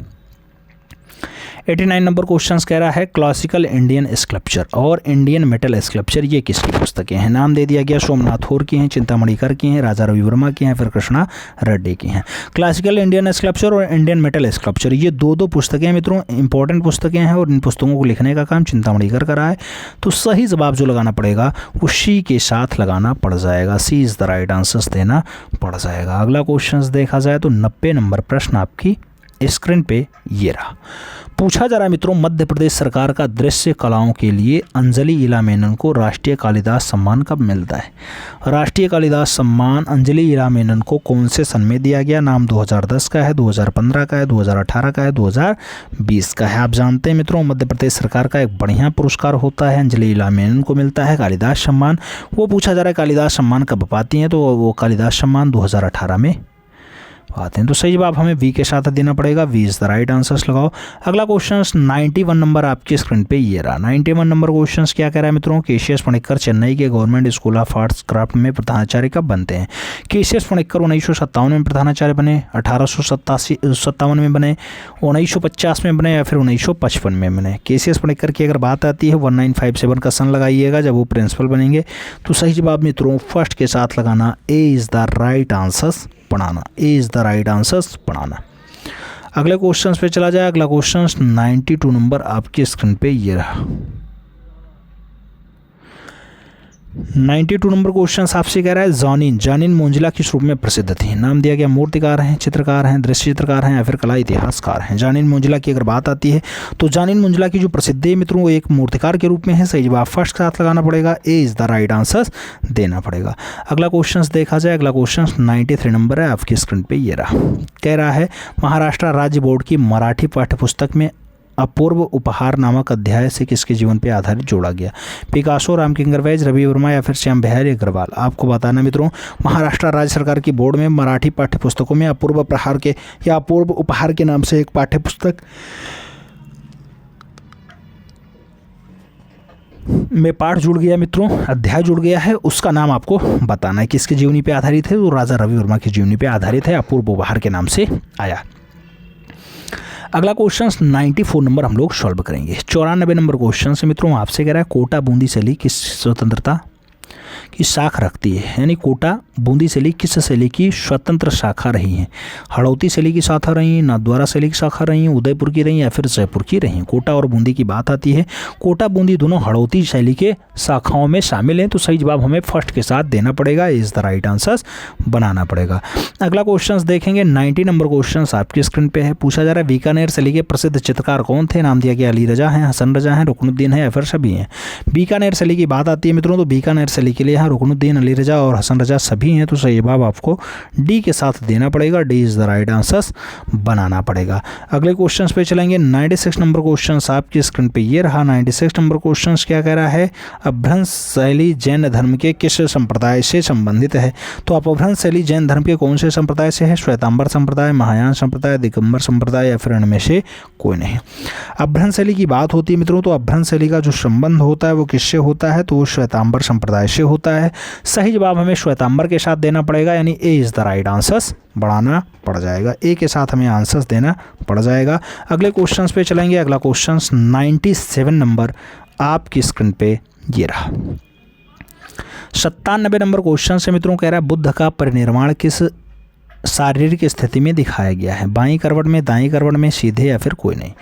89 नंबर क्वेश्चन कह रहा है क्लासिकल इंडियन स्कल्पचर और इंडियन मेटल स्कल्पचर ये किसकी पुस्तकें हैं? नाम दे दिया गया, सोमनाथ और की हैं, चिंतामणि कर की हैं, राजा रवि वर्मा की हैं, फिर कृष्णा रेड्डी की हैं। क्लासिकल इंडियन स्कल्पचर और इंडियन मेटल स्कल्पचर ये दो पुस्तकें मित्रों इंपॉर्टेंट पुस्तकें हैं और इन पुस्तकों को लिखने का काम चिंतामणि कर रहा है। तो सही जवाब जो लगाना पड़ेगा वो सी के साथ लगाना पड़ जाएगा, सी इज़ द राइट आंसर्स देना पड़ जाएगा। अगला क्वेश्चन देखा जाए तो 90 नंबर प्रश्न आपकी स्क्रीन पे ये रहा। पूछा जा रहा है मित्रों मध्य प्रदेश सरकार का दृश्य कलाओं के लिए अंजलि इला मेनन को राष्ट्रीय कालिदास सम्मान कब मिलता है? राष्ट्रीय कालिदास सम्मान अंजलि इला मेनन को कौन से सन में दिया गया? नाम 2010 का है, 2015 का है, 2018 का है, 2020 का है? आप जानते हैं मित्रों मध्य प्रदेश सरकार का एक बढ़िया पुरस्कार होता है, अंजलि इला मेनन को मिलता है कालिदास सम्मान। वो पूछा जा रहा है कालिदास सम्मान कब पाती हैं? तो वो कालिदास सम्मान 2018 में आते हैं। तो सही जवाब हमें वी के साथ देना पड़ेगा, B is the right answers लगाओ। अगला क्वेश्चन 91 नंबर आपकी स्क्रीन पे ये रहा। 91 नंबर क्वेश्चन क्या कह रहा है मित्रों? केसीएस पणिक्कर चेन्नई के government school of arts craft में प्रधानाचार्य कब बनते हैं? केसीएस पणिक्कर 1957 में प्रधानाचार्य बने, 1857 में बने, 1950 में बने या फिर 1955 में बने? केसीएस पणिक्कर की अगर बात आती है 1957 का सन लगाइएगा जब वो प्रिंसिपल बनेंगे। तो सही जवाब मित्रों फर्स्ट के साथ लगाना, A is the right answers बनाना, A is the right answers बनाना। अगले क्वेश्चन पे चला जाए। अगला क्वेश्चन 92 नंबर आपकी स्क्रीन पे ये रहा। 92 नंबर क्वेश्चन आपसे कह रहा है जानिन मोंजिला किस रूप में प्रसिद्ध थी? नाम दिया गया मूर्तिकार हैं, चित्रकार हैं, दृश्य चित्रकार हैं या फिर कला इतिहासकार हैं? जानिन मोंजिला की अगर बात आती है तो जानिन मोंजिला की जो प्रसिद्धि है मित्रों वो एक मूर्तिकार के रूप में है। सही जवाब फर्स्ट के साथ लगाना पड़ेगा, ए इज़ द राइट आंसर देना पड़ेगा। अगला क्वेश्चन देखा जाए। अगला क्वेश्चन 93 नंबर है आपकी स्क्रीन पर ये रहा। कह रहा है महाराष्ट्र राज्य बोर्ड की मराठी पाठ्यपुस्तक में अपूर्व उपहार नामक अध्याय से किसके जीवन पर आधारित जोड़ा गया? पिकासो, रामकिंकर वैज, रवि वर्मा या फिर श्याम बिहारी अग्रवाल? आपको बताना मित्रों महाराष्ट्र राज्य सरकार की बोर्ड में मराठी पाठ्यपुस्तकों में अपूर्व प्रहार के या अपूर्व उपहार के नाम से एक पाठ्यपुस्तक में पाठ जुड़ गया मित्रों, अध्याय जुड़ गया है, उसका नाम आपको बताना है किसके जीवनी पे आधारित है। वो राजा रवि वर्मा की जीवनी पे आधारित है, अपूर्व उपहार के नाम से आया। अगला क्वेश्चन 94 नंबर हम लोग सॉल्व करेंगे। 94 नंबर क्वेश्चन से मित्रों आपसे कह रहा है कोटा बूंदी से ली किस स्वतंत्रता की शाख रखती है, यानी कोटा बूंदी शैली किस शैली की स्वतंत्र शाखा रही है? हड़ौती शैली की शाखा रही है, नाथद्वारा शैली की शाखा रही है, उदयपुर की रही या फिर जयपुर की रही? कोटा और बूंदी की बात आती है, कोटा बूंदी दोनों हड़ौती शैली के शाखाओं में शामिल हैं, तो सही जवाब हमें फर्स्ट के साथ देना पड़ेगा, इज द राइट आंसर बनाना पड़ेगा। अगला क्वेश्चन देखेंगे, 90 नंबर क्वेश्चन आपकी स्क्रीन पे है। पूछा जा रहा है बीकानेर शैली के प्रसिद्ध चित्रकार कौन थे? नाम दिया गया अली रजा हैं, हसन रजा हैं, रुकनुद्दीन है या फिर सभी हैं? बीकानेर शैली की बात आती है मित्रों, तो बीकानेर शैली के लिए यहाँ रुकनुद्दीन, अली रजा और हसन रजा सभी हैं, तो सही जवाब आपको डी के साथ देना पड़ेगा, D is the right answer बनाना पड़ेगा। अगले क्वेश्चन पे चलेंगे, 96 नंबर क्वेश्चन आपकी स्क्रीन पे ये रहा। 96 नंबर क्वेश्चन क्या कह रहा है? अपभ्रंश शैली जैन धर्म के किस संप्रदाय से संबंधित है? तो अपभ्रंश शैली जैन धर्म के कौन से संप्रदाय से है? श्वेतांबर संप्रदाय, महायान संप्रदाय, दिगंबर संप्रदाय या फिर इनमें से कोई नहीं। अपभ्रंश शैली की बात होती है मित्रों, तो अपभ्रंश शैली का जो संबंध होता है वो किससे होता है? तो वो श्वेतांबर संप्रदाय से होता है। सही जवाब हमें श्वेतांबर के साथ देना पड़ेगा, यानी ए इज द राइट आंसर बढ़ाना पड़ जाएगा, ए के साथ हमें आंसर्स देना पड़ जाएगा। अगले क्वेश्चंस पे चलेंगे। अगला क्वेश्चन 97 नंबर आपकी स्क्रीन पे ये रहा। 97 नंबर क्वेश्चन से मित्रों कह रहा है बुद्ध का परिनिर्वाण किस शारीरिक स्थिति में दिखाया गया है? बाईं करवट में, दाईं करवट में, सीधे या फिर कोई नहीं?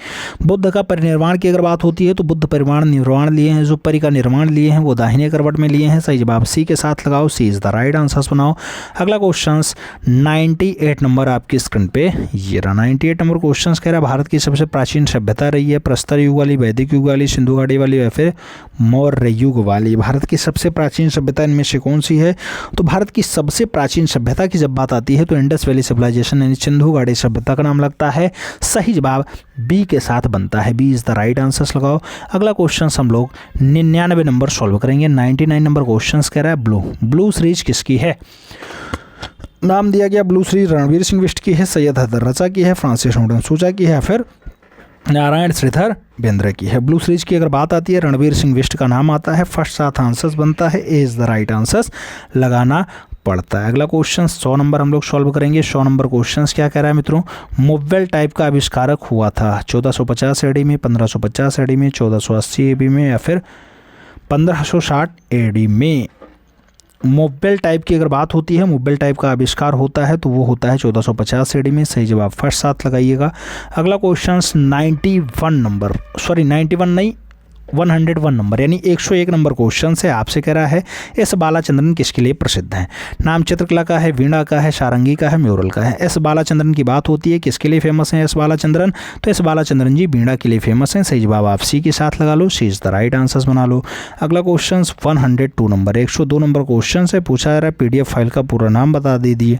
बुद्ध का परिनिर्वाण की अगर बात होती है तो बुद्ध परिवार निर्वाण लिए हैं, जो परि का निर्माण लिए हैं वो दाहिने करवट में लिए हैं। सही जवाब सी के साथ लगाओ, सी इज द राइट आंसर बनाओ। अगला क्वेश्चन 98 नंबर आपकी स्क्रीन पे ये रहा। 98 नंबर क्वेश्चन कह रहा है भारत की सबसे प्राचीन सभ्यता रही है प्रस्तर युग वाली, वैदिक युग वाली, सिंधु घाटी वाली या फिर मौर्य युग वाली? भारत की सबसे प्राचीन सभ्यता इनमें से कौन सी है? तो भारत की सबसे प्राचीन सभ्यता की जब बात आती है तो इंडस वैली सिविलाइजेशन यानी सिंधु घाटी सभ्यता का नाम लगता है। सही जवाब बी के साथ बनता है, B is the right answer लगाओ। अगला क्वेश्चन हम लोग 99 नंबर सॉल्व करेंगे। 99 नंबर क्वेश्चन कह रहा है ब्लू सीरीज किसकी है? नाम दिया गया ब्लू सीरीज रणवीर सिंह बिष्ट की है, सैयद हैदर रजा की है, फ्रांसिस नोर्टन सूजा की है, फिर नारायण श्रीधर बेंद्रे की है। ब्लू सीरीज की अगर बात आती है रणवीर सिंह बिष्ट का नाम आता है, फर्स्ट साथ आंसर्स बनता है, ए इज द राइट आंसर्स लगाना पड़ता है। अगला क्वेश्चन 100 नंबर हम लोग सॉल्व करेंगे। 100 नंबर क्वेश्चन क्या कह रहा है मित्रों? मोबाइल टाइप का आविष्कारक हुआ था 1450 एडी में, 1550 एडी में, 1480 एडी में या फिर 1560 एडी में? मोबाइल टाइप की अगर बात होती है, मोबाइल टाइप का आविष्कार होता है तो वो होता है 1450 एडी में। सही जवाब फर्स्ट साथ लगाइएगा। अगला क्वेश्चन 91 नंबर, सॉरी 91 नहीं 101 नंबर यानी 101 नंबर क्वेश्चन से आपसे कह रहा है एस बालाचंद्रन किसके लिए प्रसिद्ध है? नाम चित्रकला का है, वीणा का है, सारंगी का है, म्यूरल का है? एस बालाचंद्रन की बात होती है, किसके लिए फेमस है एस बालाचंद्रन? तो एस बालाचंद्रन जी वीणा के लिए फेमस हैं। सही जवाब आप सी के साथ लगा लो, सी इज द राइट आंसर्स बना लो। अगला क्वेश्चन 102 नंबर 102 नंबर क्वेश्चन से पूछा जा रहा है PDF फाइल का पूरा नाम बता दीजिए।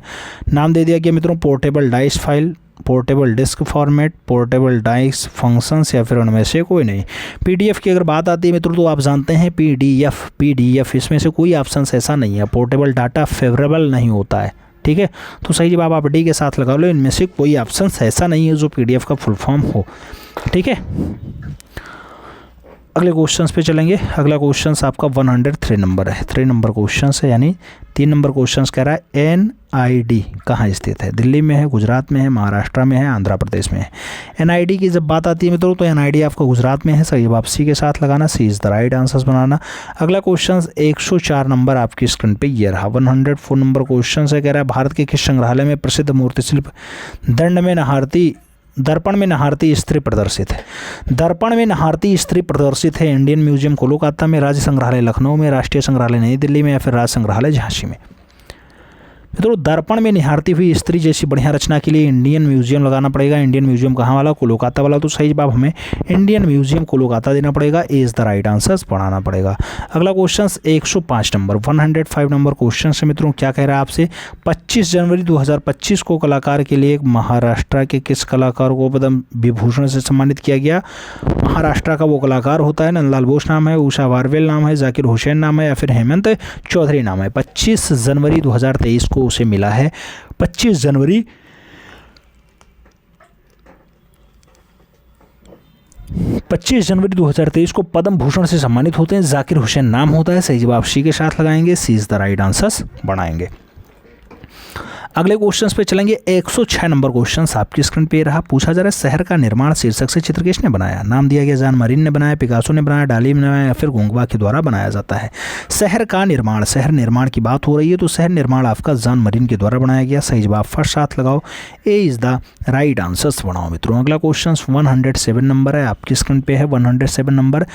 नाम दे दिया गया मित्रों portable dice file, portable disk format, portable dice functions या फिर उनमें से कोई नहीं। PDF की अगर बात आती है मित्रों तो आप जानते हैं PDF इसमें से कोई ऑप्शन ऐसा नहीं है, पोर्टेबल डाटा फेवरेबल नहीं होता है, ठीक है। तो सही जवाब आप डी के साथ लगा लो, इनमें से कोई ऑप्शन ऐसा नहीं है जो PDF का फुल फॉर्म हो, ठीक है। अगले क्वेश्चन पे चलेंगे। अगला क्वेश्चन आपका 103 नंबर है, 3 नंबर क्वेश्चन है, यानी 3 नंबर क्वेश्चन कह रहा है NID कहाँ स्थित है? दिल्ली में है, गुजरात में है, महाराष्ट्र में है, आंध्र प्रदेश में है? NID की जब बात आती है मित्रों तो NID आपका गुजरात में है। सही जवाब सी के साथ लगाना, सी इज द राइट आंसर्स बनाना। अगला क्वेश्चन 104 नंबर आपकी स्क्रीन पे ये रहा। 104 नंबर क्वेश्चन से कह रहा है भारत के किस संग्रहालय में प्रसिद्ध मूर्ति शिल्प दर्पण में नहारती स्त्री प्रदर्शित है? दर्पण में नहारती स्त्री प्रदर्शित है इंडियन म्यूजियम कोलकाता में, राज्य संग्रहालय लखनऊ में, राष्ट्रीय संग्रहालय नई दिल्ली में या फिर राज्य संग्रहालय झांसी में? मित्रों दर्पण में निहारती हुई स्त्री जैसी बढ़िया रचना के लिए इंडियन म्यूजियम लगाना पड़ेगा। इंडियन म्यूजियम कहाँ वाला? कोलकाता वाला। तो सही जवाब हमें इंडियन म्यूजियम कोलकाता देना पड़ेगा, ए इज द राइट आंसर पढ़ाना पड़ेगा। अगला क्वेश्चन 105 नंबर 105 नंबर क्वेश्चन से मित्रों क्या कह रहा है आपसे? 25 जनवरी 2025 को कलाकार के लिए महाराष्ट्र के किस कलाकार को पद्म विभूषण से सम्मानित किया गया? महाराष्ट्र का वो कलाकार होता है, नंदलाल बोस नाम है, उषा वारवेल नाम है, जाकिर हुसैन नाम है या फिर हेमंत चौधरी नाम है? 25 जनवरी 2023 को उसे मिला है। 25 जनवरी 2023 को पद्म भूषण से सम्मानित होते हैं, जाकिर हुसैन नाम होता है। सही जवाब सी के साथ लगाएंगे, सी इज द राइट आंसर्स बनाएंगे। अगले क्वेश्चन पे चलेंगे। 106 नंबर क्वेश्चन आपकी स्क्रीन पे रहा। पूछा जा रहा है शहर का निर्माण शीर्षक से चित्र किसने बनाया। नाम दिया गया जॉन मरीन ने बनाया, पिकासो ने बनाया, डाली ने बनाया या फिर गोंगबा के द्वारा बनाया जाता है। शहर का निर्माण, शहर निर्माण की बात हो रही है तो शहर निर्माण आपका जॉन मरीन के द्वारा बनाया गया। सही जवाब फर्स्ट हाथ लगाओ, ए इज द राइट आंसर्स बनाओ मित्रों। अगला क्वेश्चन 107 नंबर है आपकी स्क्रीन पे है। 107 नंबर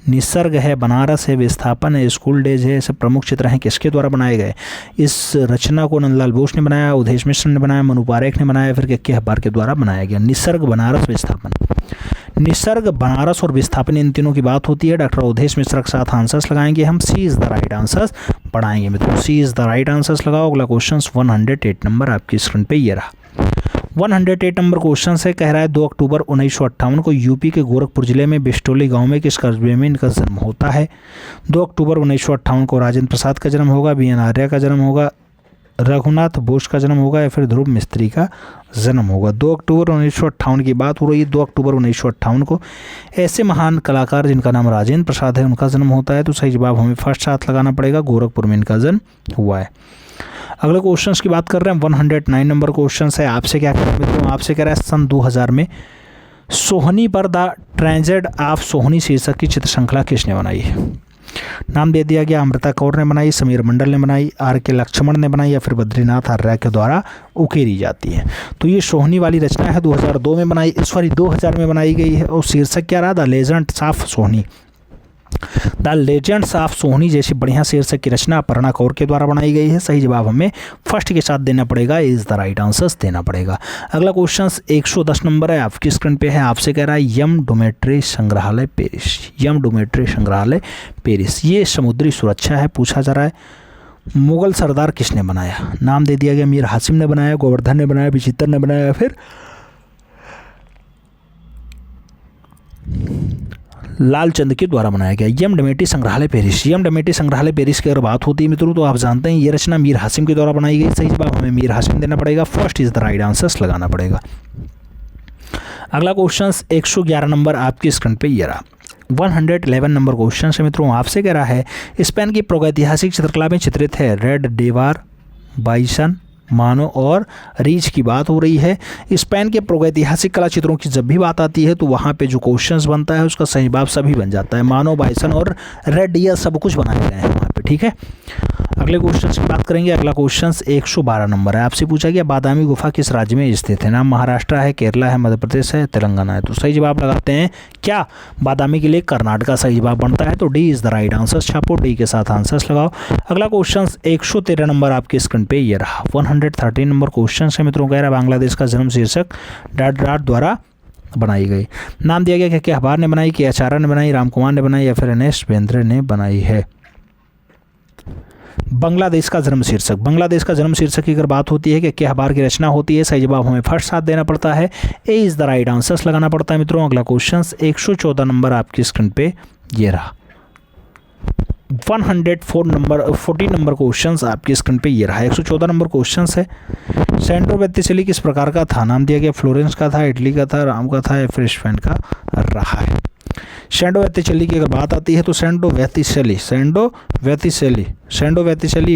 निसर्ग है, बनारस है, विस्थापन है, स्कूल डेज है, सब प्रमुख चित्र हैं किसके द्वारा बनाए गए। इस रचना को नंदलाल बोस ने बनाया, उदेश मिश्र ने बनाया, मनु पारेख ने बनाया, फिर के अखबार के द्वारा बनाया गया। निसर्ग, बनारस, विस्थापन। निसर्ग, बनारस और विस्थापन इन तीनों की बात होती है। डॉक्टर उदेश मिश्र के साथ आंसर्स लगाएंगे हम। सी इज द राइट आंसर्स पढ़ाएंगे मित्रों, सी इज द राइट आंसर्स लगाओ। अगला क्वेश्चन 108 नंबर आपकी स्क्रीन पे ये रहा। 108 नंबर क्वेश्चन से कह रहा है 2 अक्टूबर 1958 को यूपी के गोरखपुर जिले में बिस्टोली गांव में किस कस्बे में इनका जन्म होता है। 2 अक्टूबर 1958 को राजेंद्र प्रसाद का जन्म होगा, बी एन आर्य का जन्म होगा, रघुनाथ बोस का जन्म होगा या फिर ध्रुव मिस्त्री का जन्म होगा। 2 अक्टूबर 1958 की बात हो रही है। 2 अक्टूबर 1958 को ऐसे महान कलाकार जिनका नाम राजेंद्र प्रसाद है उनका जन्म होता है। तो सही जवाब हमें फर्स्ट हाथ लगाना पड़ेगा, गोरखपुर में इनका जन्म हुआ है। अगले क्वेश्चंस की बात कर रहे हैं। 109 नंबर क्वेश्चन है। आपसे क्या कह रहा है मित्रों, आपसे कह रहा है सन 2000 में सोहनी पर द ट्रेजेडी ऑफ सोहनी शीर्षक की चित्र श्रृंखला किसने बनाई है। नाम दे दिया गया, अमृता कौर ने बनाई, समीर मंडल ने बनाई, आर के लक्ष्मण ने बनाई या फिर बद्रीनाथ आर्य के द्वारा उकेरी जाती है। तो ये सोहनी वाली रचना है 2002 में बनाई, सॉरी 2000 में बनाई गई है और शीर्षक क्या रहा, the legends of Sohni. The legends of Sohni जैसी बढ़िया शीर्षक की रचना अपर्णा कौर के द्वारा बनाई गई है। सही जवाब हमें फर्स्ट के साथ देना पड़ेगा, इज द राइट आंसर्स देना पड़ेगा। अगला क्वेश्चन 110 नंबर है आपकी स्क्रीन पे है। आपसे कह रहा है यम डोमेट्री संग्रहालय पेरिस। यम डोमेट्री संग्रहालय पेरिस ये समुद्री सुरक्षा है। पूछा जा रहा है मुगल सरदार किसने बनाया। नाम दे दिया गया, मीर हासिम ने बनाया, गोवर्धन ने बनाया, विचित्र ने बनाया, फिर लालचंद के द्वारा बनाया गया। यम डोमेट्री संग्रहालय पेरिस। यम डोमेट्री संग्रहालय पेरिस की अगर बात होती है मित्रों तो आप जानते हैं ये रचना मीर हासिम के द्वारा बनाई गई। सही जवाब हमें मीर हासिम देना पड़ेगा, first is the right answers लगाना पड़ेगा। अगला क्वेश्चन 111 नंबर आपकी स्क्रीन पे ये रहा। 111 नंबर क्वेश्चन से मित्रों आपसे कह रहा है स्पेन की प्रागैतिहासिक चित्रकला में चित्रित है रेड डेवार, बाइसन, मानो और रीच की बात हो रही है। स्पेन के प्रागैतिहासिक कला चित्रों की जब भी बात आती है तो वहाँ पे जो क्वेश्चंस बनता है उसका सही जवाब सभी बन डियर मानो, बाइसन और रेड डियर सब कुछ बनाए गए हैं वहाँ पे, ठीक है। अगले क्वेश्चन की बात करेंगे। अगला क्वेश्चन 112 नंबर है। आपसे पूछा गया बादामी गुफा किस राज्य में स्थित है। नाम महाराष्ट्र है, केरला है, मध्य प्रदेश है, तेलंगाना है। तो सही जवाब लगाते हैं क्या, बादामी के लिए कर्नाटका सही जवाब बनता है। तो D is the right answer, छापो डी के साथ आंसर्स लगाओ। अगला क्वेश्चन 113 नंबर आपके स्क्रीन पे ये रहा। 113 नंबर क्वेश्चन है मित्रों, कह रहा है बांग्लादेश का जन्म शीर्षक डॉट डॉट द्वारा बनाई गई। नाम दिया गया कि अखबार ने बनाई, कि आचार्य ने बनाई, राम कुमार ने बनाई या फिर एर्नेस्ट बेंद्रे ने बनाई है। बांग्लादेश का जन्म शीर्षक, बांग्लादेश का जन्म शीर्षक की अगर बात होती है कि क्या अखबार की रचना होती है, सही जवाब हमें फर्स्ट साथ देना पड़ता है, ए इज द राइट आंसर्स लगाना पड़ता है मित्रों। अगला क्वेश्चन 114 नंबर आपकी स्क्रीन पे ये रहा। 114 नंबर क्वेश्चन आपकी स्क्रीन पे ये रहा। 114 नंबर क्वेश्चन है सेंट्रो वेत्तिसेली किस प्रकार का था। नाम दिया गया फ्लोरेंस का था, इटली का था, राम का था या फिर स्पेन का रहा है। सेंडो वेत्तिसेली की अगर बात आती है तो सेंडो वेत्तिसेली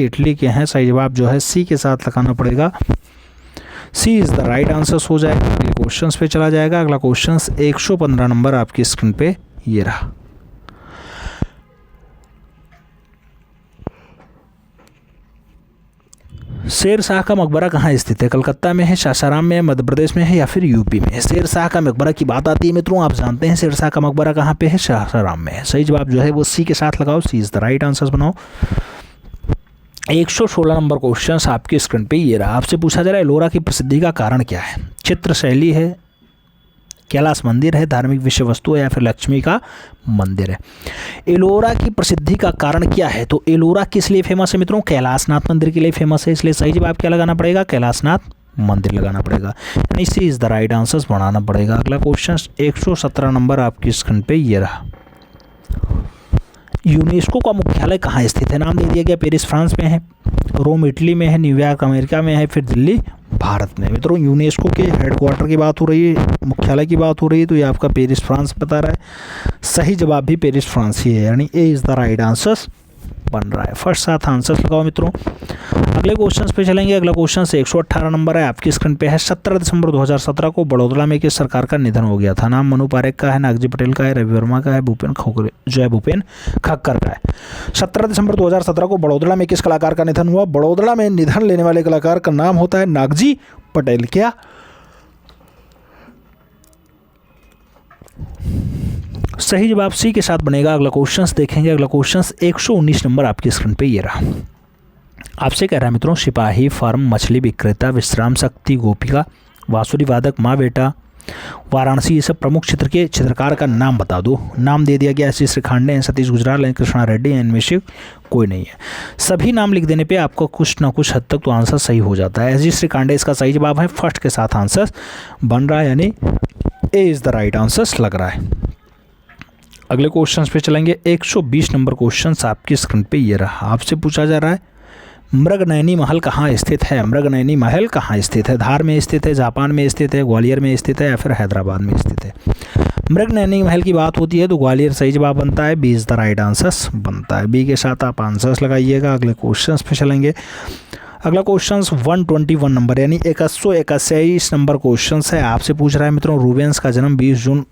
इटली के हैं। सही जवाब जो है सी के साथ लगाना पड़ेगा, सी इज द राइट आंसर्स हो जाएगा। अगले क्वेश्चन पे चला जाएगा। अगला क्वेश्चन 115 नंबर आपकी स्क्रीन पे ये रहा। शेर शाह का मकबरा कहाँ स्थित है। कलकत्ता में है, सासाराम में है, मध्य प्रदेश में है या फिर यूपी में है। शेर शाह का मकबरा की बात आती है मित्रों, आप जानते हैं शेर शाह का मकबरा कहाँ पे है, सासाराम में है। सही जवाब जो है वो सी के साथ लगाओ, सी इज द राइट आंसर्स बनाओ। 116 नंबर क्वेश्चन आपकी स्क्रीन पे ये रहा। आपसे पूछा जा रहा है एलोरा की प्रसिद्धि का कारण क्या है। चित्र शैली है, कैलाश मंदिर है, धार्मिक विषय वस्तु है या फिर लक्ष्मी का मंदिर है। एलोरा की प्रसिद्धि का कारण क्या है, तो एलोरा किस लिए फेमस है मित्रों, कैलाशनाथ मंदिर के लिए फेमस है। इसलिए सही जवाब क्या लगाना पड़ेगा, कैलाशनाथ मंदिर लगाना पड़ेगा, यानी सी इज द राइट आंसर्स बनाना पड़ेगा। अगला क्वेश्चन 117 नंबर आपकी स्क्रीन पे ये रहा। यूनेस्को का मुख्यालय कहाँ स्थित है। नाम दे दिया गया पेरिस फ्रांस में है, रोम इटली में है, न्यूयॉर्क अमेरिका में है, फिर दिल्ली भारत में। मित्रों यूनेस्को के हेडक्वार्टर की बात हो रही है, मुख्यालय की बात हो रही है, तो ये आपका पेरिस फ्रांस बता रहा है। सही जवाब भी पेरिस फ्रांस ही है, यानी ए इज़ द राइट आंसर्स बन रहा है। फर्स्ट 7 आंसर्स लगाओ मित्रों। अगले क्वेश्चन पे चलेंगे। अगला क्वेश्चन 118 नंबर है, आपकी स्क्रीन पे है। 17 दिसंबर 2017 को बड़ौदा में किस सरकार का निधन हो गया था? नाम मनु पारेख का है, नागजी पटेल का है, रवि वर्मा का है, भूपेन खक्कर का है। 17 दिसंबर 2017 को बड़ौदा में किस कलाकार का निधन हुआ? बड़ौदा में निधन लेने वाले कलाकार का नाम होता है नागजी पटेल। क्या सही जवाब सी के साथ बनेगा। अगला क्वेश्चन देखेंगे। अगला क्वेश्चन 119 नंबर आपकी स्क्रीन पे ये रहा। आपसे कह रहा है मित्रों, सिपाही, फार्म, मछली विक्रेता, विश्राम शक्ति, गोपिका, बांसुरी वादक, माँ बेटा, वाराणसी, ये सब प्रमुख चित्र के चित्रकार का नाम बता दो। नाम दे दिया गया है, श्री खांडे हैं, सतीश गुजराल हैं, कृष्णा रेड्डी हैं, इनमें से कोई नहीं है। सभी नाम लिख देने पे आपको कुछ ना कुछ हद तक तो आंसर सही हो जाता है। एस श्री खांडे इसका सही जवाब है। फर्स्ट के साथ आंसर बन रहा है, यानी ए इज़ द राइट आंसर लग रहा है। अगले क्वेश्चन पे चलेंगे। 120 नंबर क्वेश्चन आपकी स्क्रीन पे ये रहा। आपसे पूछा जा रहा है, मृगनयनी महल कहाँ स्थित है? मृगनयनी महल कहाँ स्थित है? धार में स्थित है, जापान में स्थित है, ग्वालियर में स्थित है, या फिर हैदराबाद में स्थित है? मृगनयनी महल की बात होती है तो ग्वालियर सही जवाब बनता है। B is the right answers बनता है। बी के साथ आप आंसर्स लगाइएगा। अगले क्वेश्चन पे चलेंगे। अगला क्वेश्चन 121 नंबर यानी 181 नंबर क्वेश्चन है। आपसे पूछ रहा है मित्रों, रूबेंस का जन्म 20 जून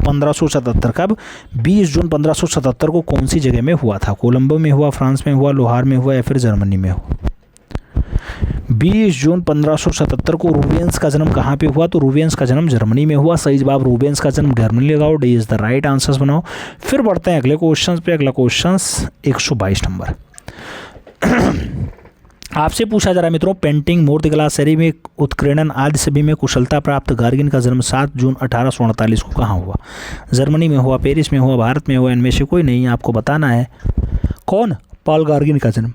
1577 कब? 20 जून 1577 को कौन सी जगह में हुआ था? कोलंबो में हुआ, फ्रांस में हुआ, लोहार में हुआ, या फिर जर्मनी में हुआ? 20 जून 1577 को रूबेंस का जन्म कहाँ पे हुआ? तो रूबेंस का जन्म जर्मनी में हुआ। सही जवाब रूबेंस का जन्म जर्मनी लगाओ। D is the right answers बनाओ। फिर बढ़ते हैं अगले क्वेश्चन पे। अगला क्वेश्चन 122 नंबर आपसे पूछा जा रहा है मित्रों, पेंटिंग, मूर्तिकला, सेरेमिक, उत्कीर्णन आदि सभी में कुशलता प्राप्त गार्गिन का जन्म 7 जून 1848 को कहाँ हुआ? जर्मनी में हुआ, पेरिस में हुआ, भारत में हुआ, इनमें से कोई नहीं। आपको बताना है कौन? पॉल गार्गिन का जन्म।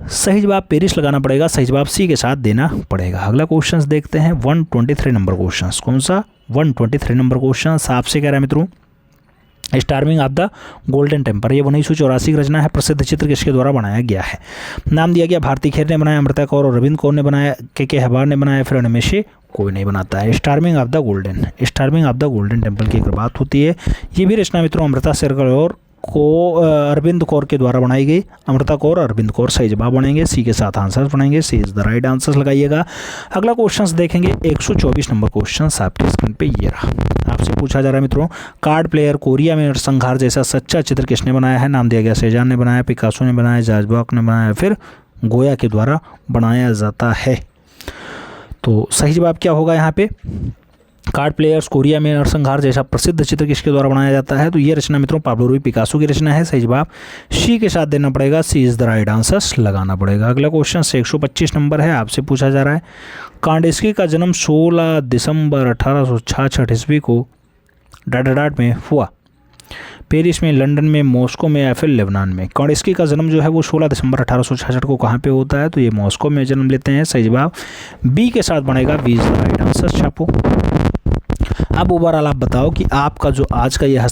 सही जवाब पेरिस लगाना पड़ेगा। सही जवाब सी के साथ देना पड़ेगा। अगला क्वेश्चन देखते हैं 123 नंबर क्वेश्चन। कौन सा? 123 नंबर क्वेश्चन आपसे कह रहा है मित्रों, starving of the golden temper, ये 1984 की रचना है। प्रसिद्ध चित्र किसके द्वारा बनाया गया है? नाम दिया गया भारती खेर ने बनाया, अमृता कौर और रविंद्र कौर ने बनाया, के हबार ने बनाया, फिर इनमें से कोई नहीं बनाता है। Starving of the golden temple की एक बात होती है। ये भी रचना मित्रों अमृता शेरकर और अरविंद कौर के द्वारा बनाई गई। अमृता कौर, अरविंद कौर सही जवाब बनेंगे। सी के साथ आंसर बनेंगे। सी इज द राइट आंसर लगाइएगा। अगला क्वेश्चन देखेंगे 124 नंबर क्वेश्चन आपकी स्क्रीन पे ये रहा। आपसे पूछा जा रहा है मित्रों, कार्ड प्लेयर, कोरिया में नरसंहार जैसा सच्चा चित्र किसने बनाया है? नाम दिया गया सेजान ने बनाया, पिकासो ने बनाया, जाजबॉक ने बनाया, फिर गोया के द्वारा बनाया जाता है। तो सही जवाब क्या होगा यहाँ पे? कार्ड प्लेयर्स, कोरिया में नरसंहार जैसा प्रसिद्ध चित्र किसके द्वारा बनाया जाता है? तो ये रचना मित्रों पाब्लो रूई पिकासो की रचना है। सही जवाब सी के साथ देना पड़ेगा। सी इज़ द राइट आंसर लगाना पड़ेगा। अगला क्वेश्चन 125 नंबर है। आपसे पूछा जा रहा है, कांडिस्की का जन्म 16 दिसंबर 1866 ईस्वी को डाडाडाट में हुआ। पेरिस में, लंदन में, मॉस्को में, या फिर लेबनान में? कांडिस्की का जन्म जो है वो 16 दिसंबर 1866 को कहाँ पे होता है? तो ये मॉस्को में जन्म लेते हैं। सही जवाब बी के साथ बनेगा। B is the right answer छापो। अब ओवरऑल आप बताओ कि आपका जो आज का ये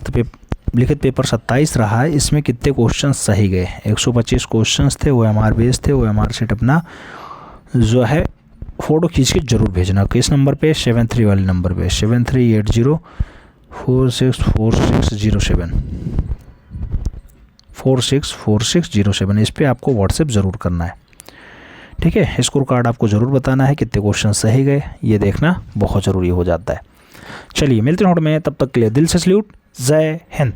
लिखित पेपर 27 रहा है, इसमें कितने क्वेश्चन सही गए? 125 क्वेश्चन थे। OMR बेस थे। OMR सेट अपना जो है फ़ोटो खींच के जरूर भेजना। किस नंबर पे? 73 वाले नंबर पे, 7380464607 464607। इस पर आपको व्हाट्सएप ज़रूर करना है, ठीक है। स्कोर कार्ड आपको ज़रूर बताना है कितने क्वेश्चन सही गए, ये देखना बहुत ज़रूरी हो जाता है। चलिए मिलते हैं में, तब तक के लिए दिल से सल्यूट। जय हिंद।